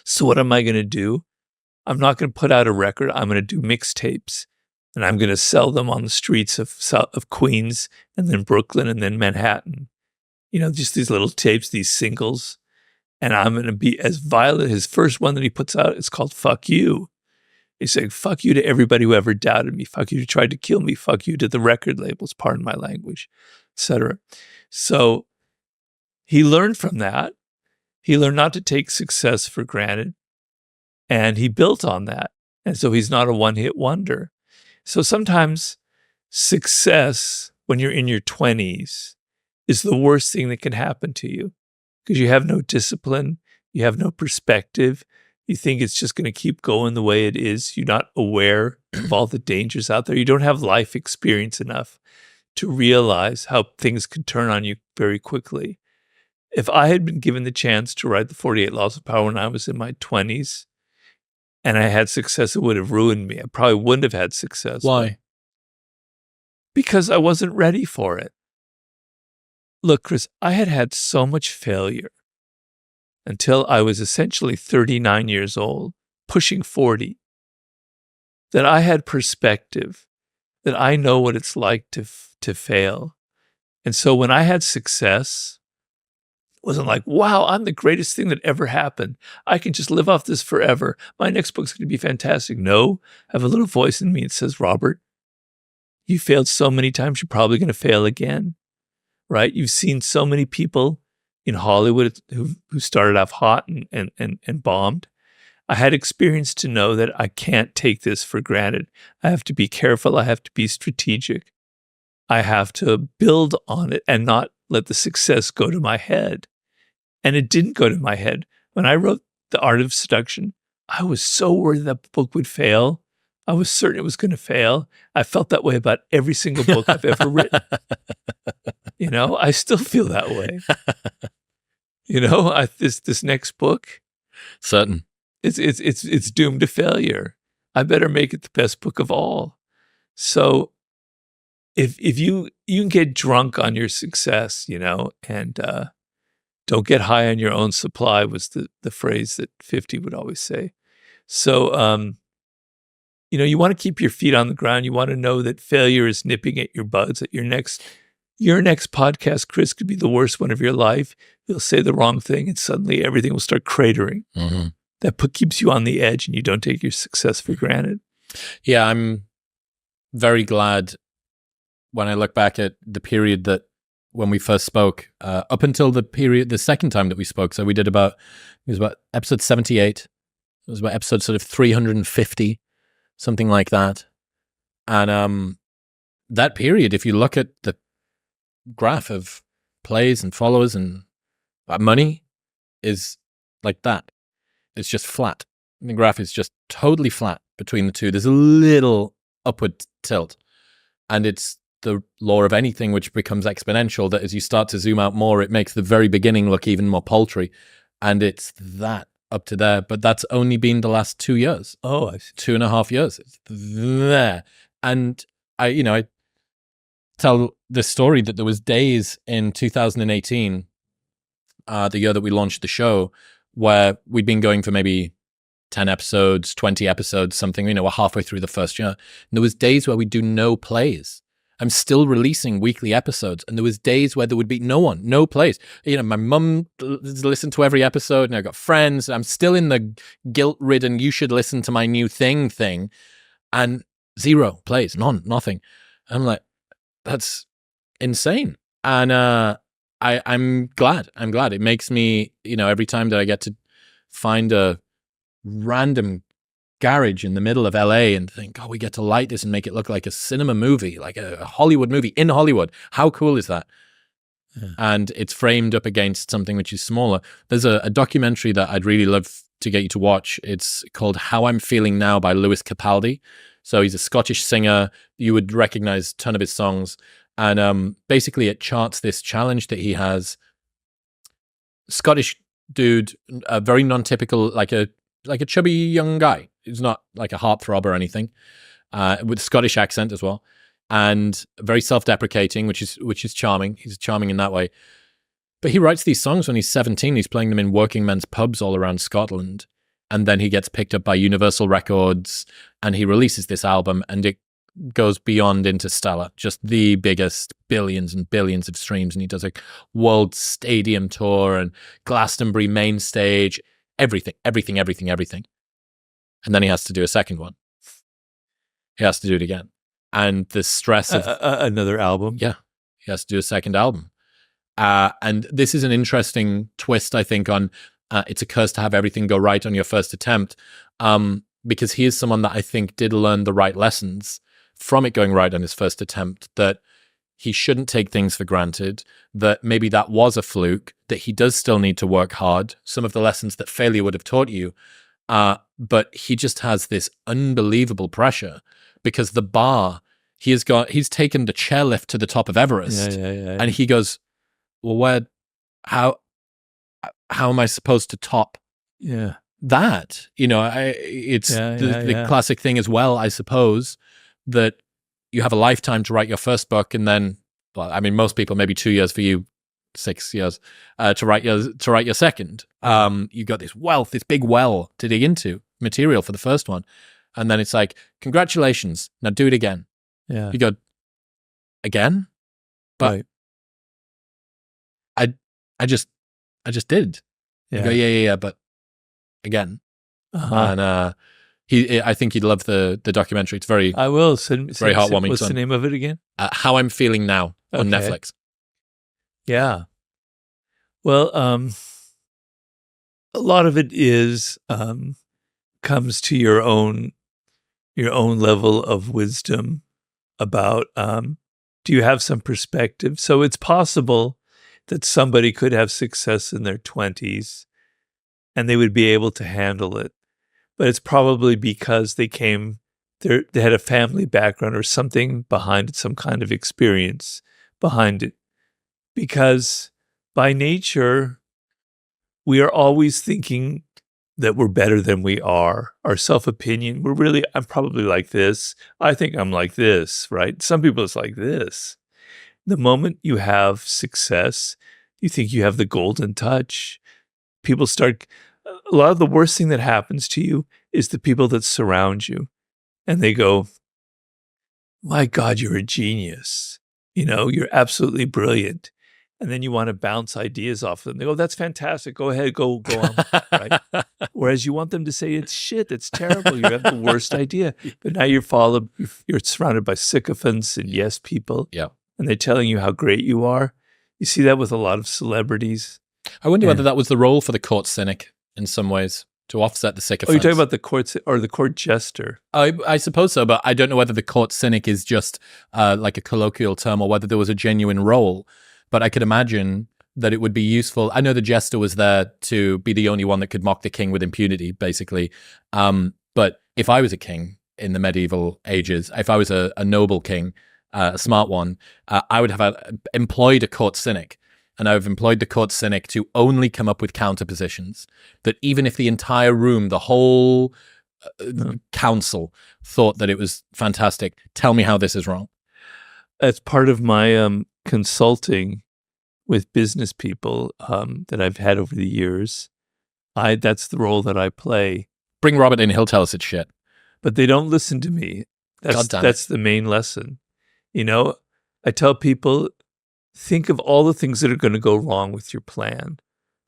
So what am I going to do? I'm not going to put out a record. I'm going to do mixtapes, and I'm going to sell them on the streets of Queens, and then Brooklyn, and then Manhattan. Just these little tapes, these singles. And I'm going to be as violent. His first one that he puts out is called Fuck You. He's saying, fuck you to everybody who ever doubted me. Fuck you who tried to kill me. Fuck you to the record labels, pardon my language, etc. So he learned from that. He learned not to take success for granted. And he built on that. And so he's not a one-hit wonder. So sometimes success, when you're in your 20s, is the worst thing that can happen to you, because you have no discipline, you have no perspective, you think it's just going to keep going the way it is, you're not aware of all the dangers out there, you don't have life experience enough to realize how things can turn on you very quickly. If I had been given the chance to write the 48 Laws of Power when I was in my 20s, and I had success, it would have ruined me. I probably wouldn't have had success. Why? Because I wasn't ready for it. Look, Chris, I had so much failure until I was essentially 39 years old, pushing 40, that I had perspective, that I know what it's like to fail. And so when I had success, it wasn't like, wow, I'm the greatest thing that ever happened. I can just live off this forever. My next book's going to be fantastic. No, I have a little voice in me that says, Robert, you failed so many times, you're probably going to fail again. Right? You've seen so many people in Hollywood who started off hot and bombed. I had experience to know that I can't take this for granted. I have to be careful. I have to be strategic. I have to build on it and not let the success go to my head. And it didn't go to my head. When I wrote The Art of Seduction, I was so worried that book would fail. I was certain it was going to fail. I felt that way about every single book I've ever written. I still feel that way. This next book, certain, it's doomed to failure. I better make it the best book of all. So, if you can get drunk on your success, and don't get high on your own supply was the phrase that 50 would always say. So, you want to keep your feet on the ground. You want to know that failure is nipping at your buds, that your next podcast, Chris, could be the worst one of your life. You'll say the wrong thing, and suddenly everything will start cratering. Mm-hmm. That keeps you on the edge, and you don't take your success for granted. Yeah, I'm very glad when I look back at the period that when we first spoke, up until the second time that we spoke. So it was about episode 78. It was about episode sort of 350, something like that. And that period, if you look at the graph of plays and followers and money, is like that. It's just flat. The graph is just totally flat between the two. There's a little upward tilt. And it's the law of anything which becomes exponential, that as you start to zoom out more, it makes the very beginning look even more paltry. And it's that up to there. But that's only been the last 2 years. Oh, I see. 2.5 years. It's there. And I tell this story that there was days in 2018, the year that we launched the show, where we'd been going for maybe 10 episodes, 20 episodes, something, we're halfway through the first year. And there was days where we'd do no plays. I'm still releasing weekly episodes, and there was days where there would be no plays. My mum listened to every episode, and I got friends. I'm still in the guilt-ridden, you should listen to my new thing, and 0 plays, nothing. I'm like, that's insane. And I'm glad. It makes me, every time that I get to find a random garage in the middle of LA and think, we get to light this and make it look like a cinema movie, like a Hollywood movie in Hollywood. How cool is that? Yeah. And it's framed up against something which is smaller. There's a documentary that I'd really love to get you to watch. It's called How I'm Feeling Now by Lewis Capaldi. So he's a Scottish singer. You would recognize a ton of his songs. And basically it charts this challenge that he has. Scottish dude, a very non-typical, like a chubby young guy. He's not like a heartthrob or anything, with Scottish accent as well, and very self-deprecating, which is charming. He's charming in that way. But he writes these songs when he's 17. He's playing them in working men's pubs all around Scotland, and then he gets picked up by Universal Records, and he releases this album, and it goes beyond Interstellar, just the biggest, billions and billions of streams, and he does a world stadium tour and Glastonbury main stage. Everything. And then he has to do a second one. He has to do it again. And the stress of... another album? Yeah. He has to do a second album. And this is an interesting twist, I think, on it's a curse to have everything go right on your first attempt, because he is someone that I think did learn the right lessons from it going right on his first attempt, that he shouldn't take things for granted, that maybe that was a fluke, that he does still need to work hard, some of the lessons that failure would have taught you. But he just has this unbelievable pressure because the bar, he's taken the chairlift to the top of Everest. Yeah. And he goes, well, how am I supposed to top that? It's the classic thing as well, I suppose, that you have a lifetime to write your first book, and then, most people, maybe 2 years for you, 6 years, to write your second. You got this big well to dig into, material for the first one, and then it's like, congratulations, now do it again. Yeah. You go, again? But right. I just did. Yeah. You go, yeah, but again. Uh-huh. And I think you'd love the documentary. It's very... I will. Very heartwarming. What's the name of it again? How I'm Feeling Now on Netflix. Yeah. Well, a lot of it is comes to your own level of wisdom about do you have some perspective? So it's possible that somebody could have success in their 20s and they would be able to handle it. But it's probably because they had a family background or something behind it, some kind of experience behind it. Because by nature, we are always thinking that we're better than we are. Our self-opinion, I'm probably like this. I think I'm like this, right? Some people it's like this. The moment you have success, you think you have the golden touch. A lot of the worst thing that happens to you is the people that surround you. And they go, my God, you're a genius. You're absolutely brilliant. And then you want to bounce ideas off them. They go, that's fantastic. Go ahead, go on. Right? Whereas you want them to say, it's shit, it's terrible. You have the worst idea. But now you're surrounded by sycophants and yes people. Yeah. And they're telling you how great you are. You see that with a lot of celebrities. I wonder whether that was the role for the court cynic in some ways, to offset the sycophants. Oh, you're talking about the court or the court jester? I suppose so, but I don't know whether the court cynic is just like a colloquial term or whether there was a genuine role. But I could imagine that it would be useful. I know the jester was there to be the only one that could mock the king with impunity, basically. But if I was a king in the medieval ages, if I was a noble king, a smart one, I would have employed a court cynic. And I've employed the court cynic to only come up with counterpositions that even if the entire room, the whole council thought that it was fantastic, tell me how this is wrong. As part of my consulting with business people that I've had over the years, that's the role that I play. Bring Robert in, he'll tell us it's shit. But they don't listen to me. That's the main lesson. You know, I tell people, think of all the things that are going to go wrong with your plan.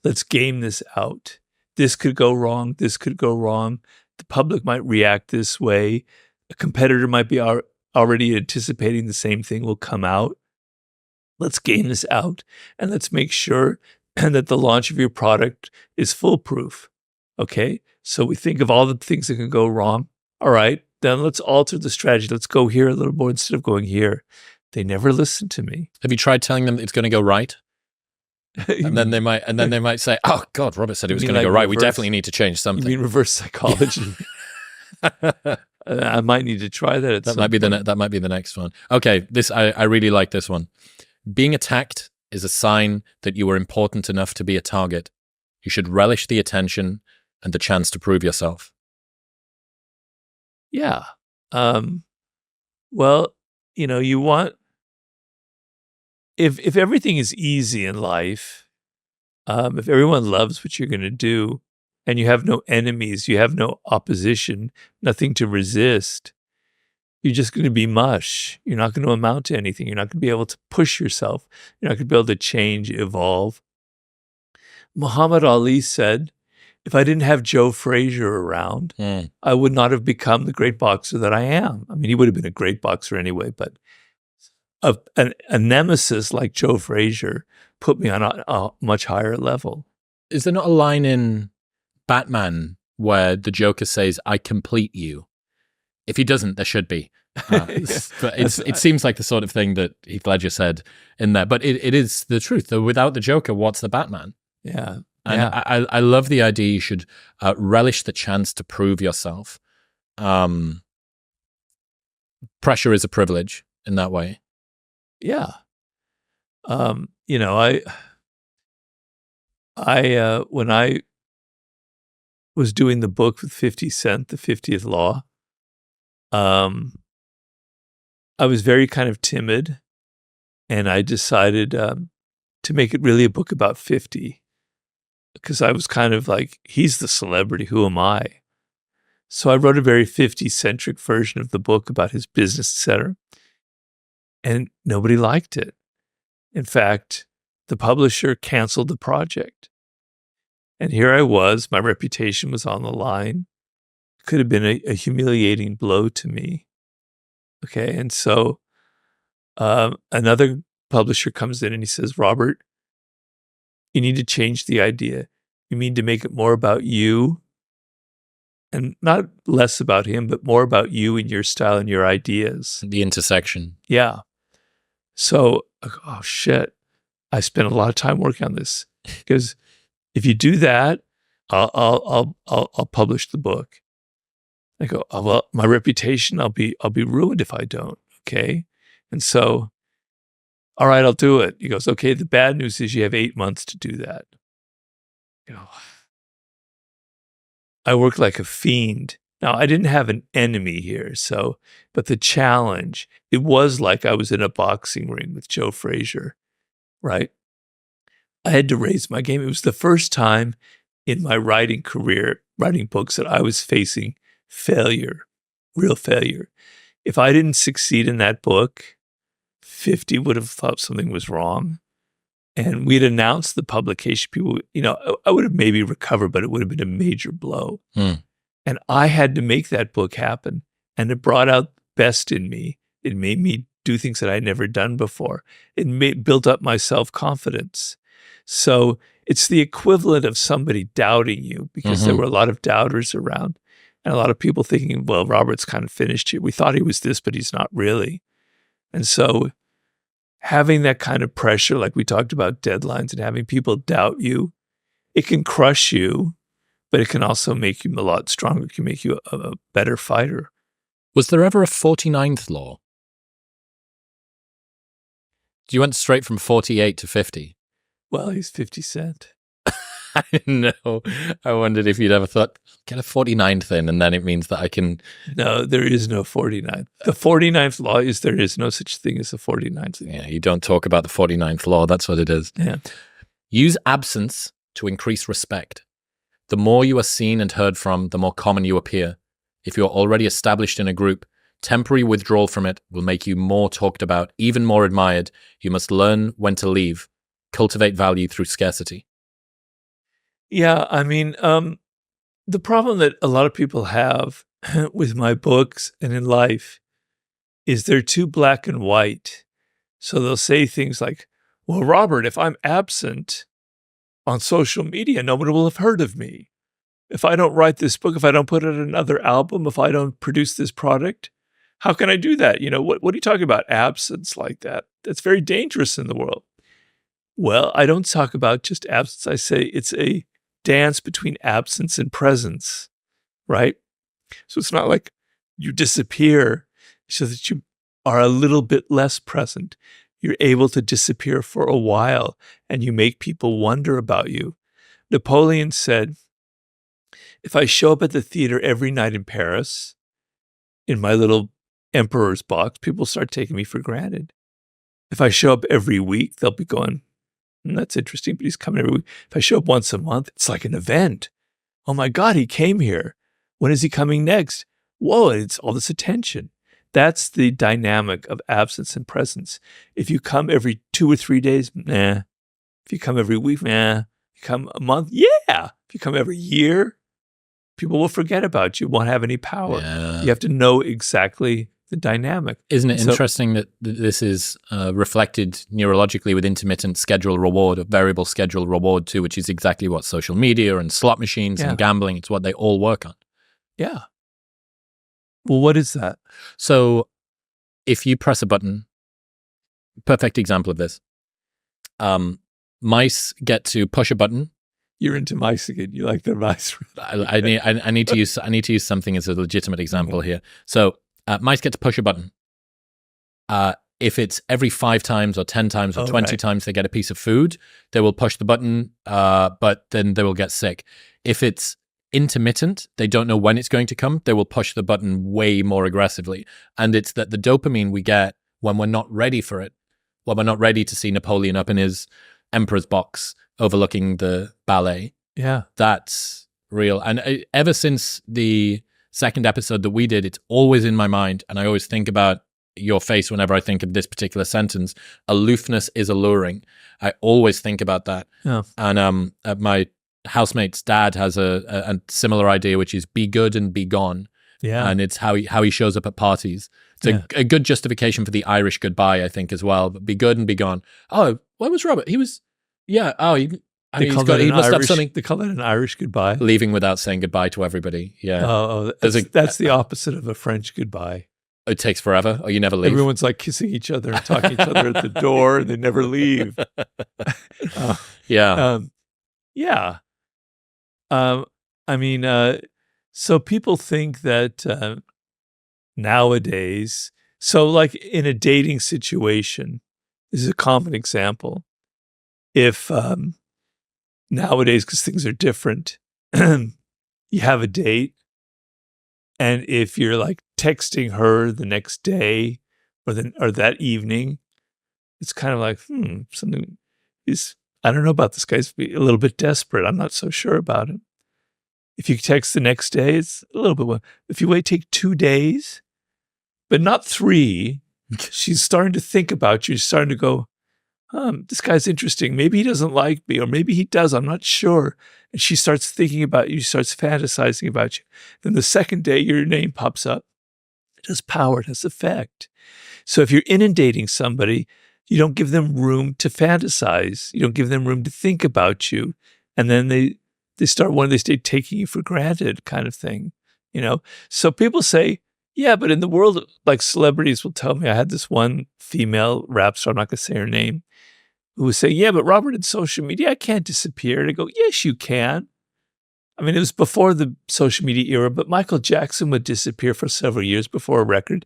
Let's game this out. This could go wrong. This could go wrong. The public might react this way. A competitor might be already anticipating the same thing will come out. Let's game this out, and let's make sure that the launch of your product is foolproof. Okay? So we think of all the things that can go wrong. All right, then let's alter the strategy. Let's go here a little more instead of going here. They never listen to me. Have you tried telling them it's going to go right? And then they might say, "Oh God, Robert said it was going to go right. We definitely need to change something." You mean reverse psychology? I might need to try that. That might be the next one. Okay, I really like this one. Being attacked is a sign that you are important enough to be a target. You should relish the attention and the chance to prove yourself. Yeah. Well, you know, you want, if everything is easy in life, if everyone loves what you're going to do and you have no enemies, you have no opposition, nothing to resist, you're just going to be mush. You're not going to amount to anything. You're not going to be able to push yourself. You're not going to be able to change, evolve. Muhammad Ali said, if I didn't have Joe Frazier around, I would not have become the great boxer that I am. I mean, he would have been a great boxer anyway, but a nemesis like Joe Frazier put me on a much higher level. Is there not a line in Batman where the Joker says, "I complete you"? If he doesn't, there should be. But it seems like the sort of thing that Heath Ledger said in there. But it is the truth. Without the Joker, what's the Batman? Yeah. And I love the idea you should relish the chance to prove yourself. Pressure is a privilege in that way. Yeah. You know, I when I was doing the book with 50 Cent, The 50th Law, I was very kind of timid, and I decided to make it really a book about 50. Because I was kind of like, he's the celebrity, who am I? So I wrote a very 50-centric version of the book about his business, etc. And nobody liked it. In fact, the publisher canceled the project. And here I was, my reputation was on the line. It could have been a humiliating blow to me. Okay, and so another publisher comes in and he says, Robert, you need to change the idea. You need to make it more about you, and not less about him, but more about you and your style and your ideas. The intersection. Yeah. So, oh shit, I spent a lot of time working on this, because if you do that, I'll publish the book. I go, oh, well, my reputation, I'll be ruined if I don't. Okay, and so, all right, I'll do it. He goes, okay, the bad news is you have 8 months to do that. I worked like a fiend. Now, I didn't have an enemy here, but the challenge, it was like I was in a boxing ring with Joe Frazier, right? I had to raise my game. It was the first time in my writing career, writing books, that I was facing failure, real failure. If I didn't succeed in that book, 50 would have thought something was wrong. And we'd announced the publication. People, you know, I would have maybe recovered, but it would have been a major blow. And I had to make that book happen. And it brought out the best in me. It made me do things that I'd never done before. It built up my self-confidence. So it's the equivalent of somebody doubting you, because there were a lot of doubters around. And a lot of people thinking, well, Robert's kind of finished here. We thought he was this, but he's not really. And so having that kind of pressure, like we talked about deadlines, and having people doubt you, it can crush you, but it can also make you a lot stronger. It can make you a better fighter. Was there ever a 49th law? You went straight from 48 to 50. Well, he's 50 Cent. I know. I wondered if you'd ever thought, get a 49th in, and then it means that I can... No, there is no 49th. The 49th law is there is no such thing as a 49th. Yeah, you don't talk about the 49th law. That's what it is. Yeah. Use absence to increase respect. The more you are seen and heard from, the more common you appear. If you're already established in a group, temporary withdrawal from it will make you more talked about, even more admired. You must learn when to leave. Cultivate value through scarcity. Yeah, I mean, the problem that a lot of people have with my books and in life is they're too black and white. So they'll say things like, well, Robert, if I'm absent on social media, nobody will have heard of me. If I don't write this book, if I don't put out another album, if I don't produce this product, how can I do that? You know, what are you talking about? Absence like that? That's very dangerous in the world. Well, I don't talk about just absence. I say it's a dance between absence and presence, right? So it's not like you disappear so that you are a little bit less present. You're able to disappear for a while and you make people wonder about you. Napoleon said, if I show up at the theater every night in Paris in my little emperor's box, people start taking me for granted. If I show up every week, they'll be going, that's interesting, but he's coming every week. If I show up once a month, it's like an event. Oh my God, he came here. When is he coming next? Whoa, it's all this attention. That's the dynamic of absence and presence. If you come every 2 or 3 days, nah. If you come every week, nah. If you come a month, yeah. If you come every year, people will forget about you, won't have any power. Yeah. You have to know exactly the dynamic. Isn't it interesting that this is reflected neurologically with intermittent schedule reward, or variable schedule reward too, which is exactly what social media and slot machines and gambling, it's what they all work on. Yeah. Well, what is that? So if you press a button, perfect example of this, mice get to push a button. You're into mice again. You like the mice. I need to use something as a legitimate example here. So mice get to push a button. If it's every 5 times or 10 times or 20 times they get a piece of food, they will push the button, but then they will get sick. If it's intermittent, they don't know when it's going to come, they will push the button way more aggressively. And it's that the dopamine we get when we're not ready for it, when we're not ready to see Napoleon up in his emperor's box overlooking the ballet. Yeah. That's real. And ever since the second episode that we did, it's always in my mind. And I always think about your face whenever I think of this particular sentence. Aloofness is alluring. I always think about that. Yeah. And my housemate's dad has a similar idea, which is be good and be gone. Yeah. And it's how he shows up at parties. It's a good justification for the Irish goodbye, I think, as well. But be good and be gone. Oh, where was Robert? He was, yeah. Oh, he must have something. They call that an Irish goodbye. Leaving without saying goodbye to everybody. Yeah. That's the opposite of a French goodbye. It takes forever, or you never leave. Everyone's like kissing each other and talking to each other at the door. They never leave. Yeah. Yeah. I mean, so people think that nowadays, so like in a dating situation, this is a common example. If nowadays, because things are different, you have a date, and if you're like texting her the next day or that evening, it's kind of like, something is, I don't know about this guy's a little bit desperate. I'm not so sure about him. If you text the next day, it's a little bit. If you take 2 days, but not 3, she's starting to think about you. She's starting to go, this guy's interesting. Maybe he doesn't like me, or maybe he does. I'm not sure. And she starts thinking about you, starts fantasizing about you. Then the second day, your name pops up. It has power, it has effect. So if you're inundating somebody, you don't give them room to fantasize. You don't give them room to think about you. And then they start taking you for granted kind of thing, you know? So people say, yeah, but in the world, like celebrities will tell me, I had this one female rap star, I'm not going to say her name, who was saying, yeah, but Robert, in social media, I can't disappear. And I go, yes, you can. I mean, it was before the social media era, but Michael Jackson would disappear for several years before a record.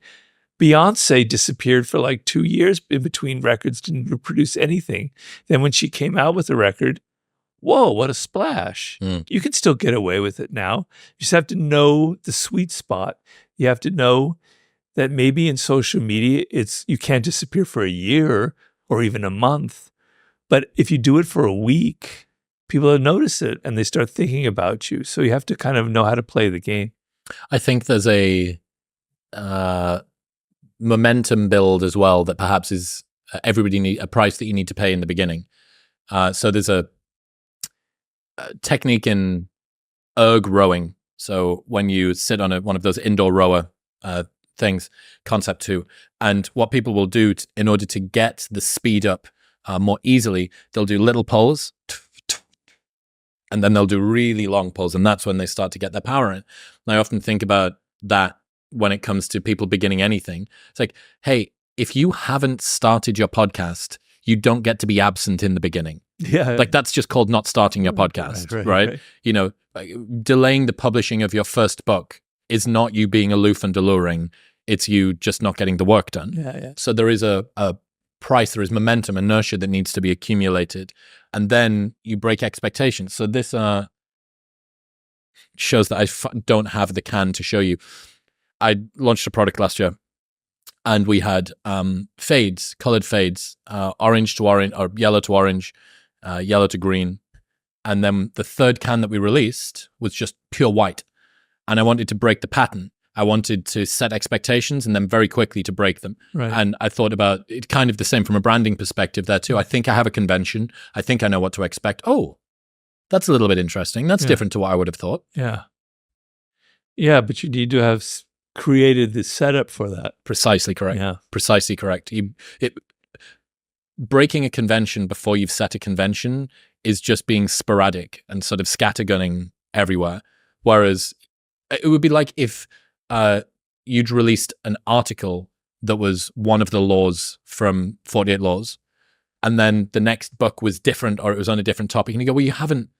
Beyonce disappeared for like 2 years in between records, didn't produce anything. Then when she came out with a record, whoa, what a splash. You can still get away with it now. You just have to know the sweet spot. You have to know that maybe in social media, you can't disappear for a year or even a month. But if you do it for a week, people will notice it and they start thinking about you. So you have to kind of know how to play the game. I think there's a momentum build as well that perhaps is everybody need a price that you need to pay in the beginning. So there's a technique in erg rowing. So when you sit on one of those indoor rower things, concept 2, and what people will do in order to get the speed up more easily, they'll do little pulls, and then they'll do really long pulls, and that's when they start to get their power in. And I often think about that when it comes to people beginning anything. It's like, hey, if you haven't started your podcast, you don't get to be absent in the beginning. Yeah. Like that's just called not starting your podcast, right? You know, delaying the publishing of your first book is not you being aloof and alluring. It's you just not getting the work done. Yeah. So there is a price, there is momentum, inertia that needs to be accumulated. And then you break expectations. So this shows that I don't have the can to show you. I launched a product last year, and we had fades, colored fades, orange to orange, or yellow to orange, yellow to green. And then the third can that we released was just pure white. And I wanted to break the pattern. I wanted to set expectations and then very quickly to break them. Right. And I thought about it kind of the same from a branding perspective there too. I think I have a convention. I think I know what to expect. Oh, that's a little bit interesting. That's different to what I would have thought. Yeah. Yeah, but you need to have created the setup for that. Precisely correct. Yeah. Precisely correct. Breaking a convention before you've set a convention is just being sporadic and sort of scattergunning everywhere. Whereas it would be like if you'd released an article that was one of the laws from 48 Laws, and then the next book was different or it was on a different topic, and you go, well, you haven't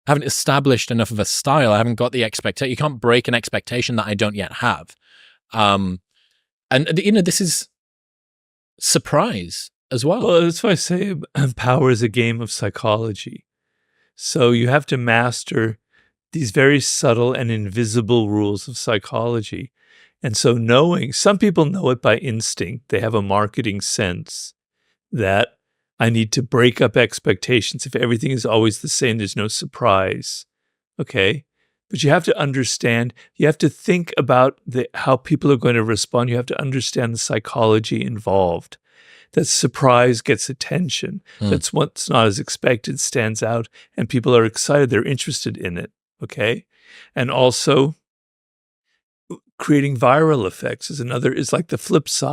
established enough of a style. I haven't got the expectation. You can't break an expectation that I don't yet have. And you know, this is surprise as well. Well, that's why I say power is a game of psychology. So you have to master these very subtle and invisible rules of psychology. And so some people know it by instinct. They have a marketing sense that I need to break up expectations. If everything is always the same, there's no surprise. Okay? But you have to understand, you have to think about how people are going to respond. You have to understand the psychology involved. That surprise gets attention. That's what's not as expected stands out, and people are excited. They're interested in it. Okay? And also, creating viral effects is like the flip side.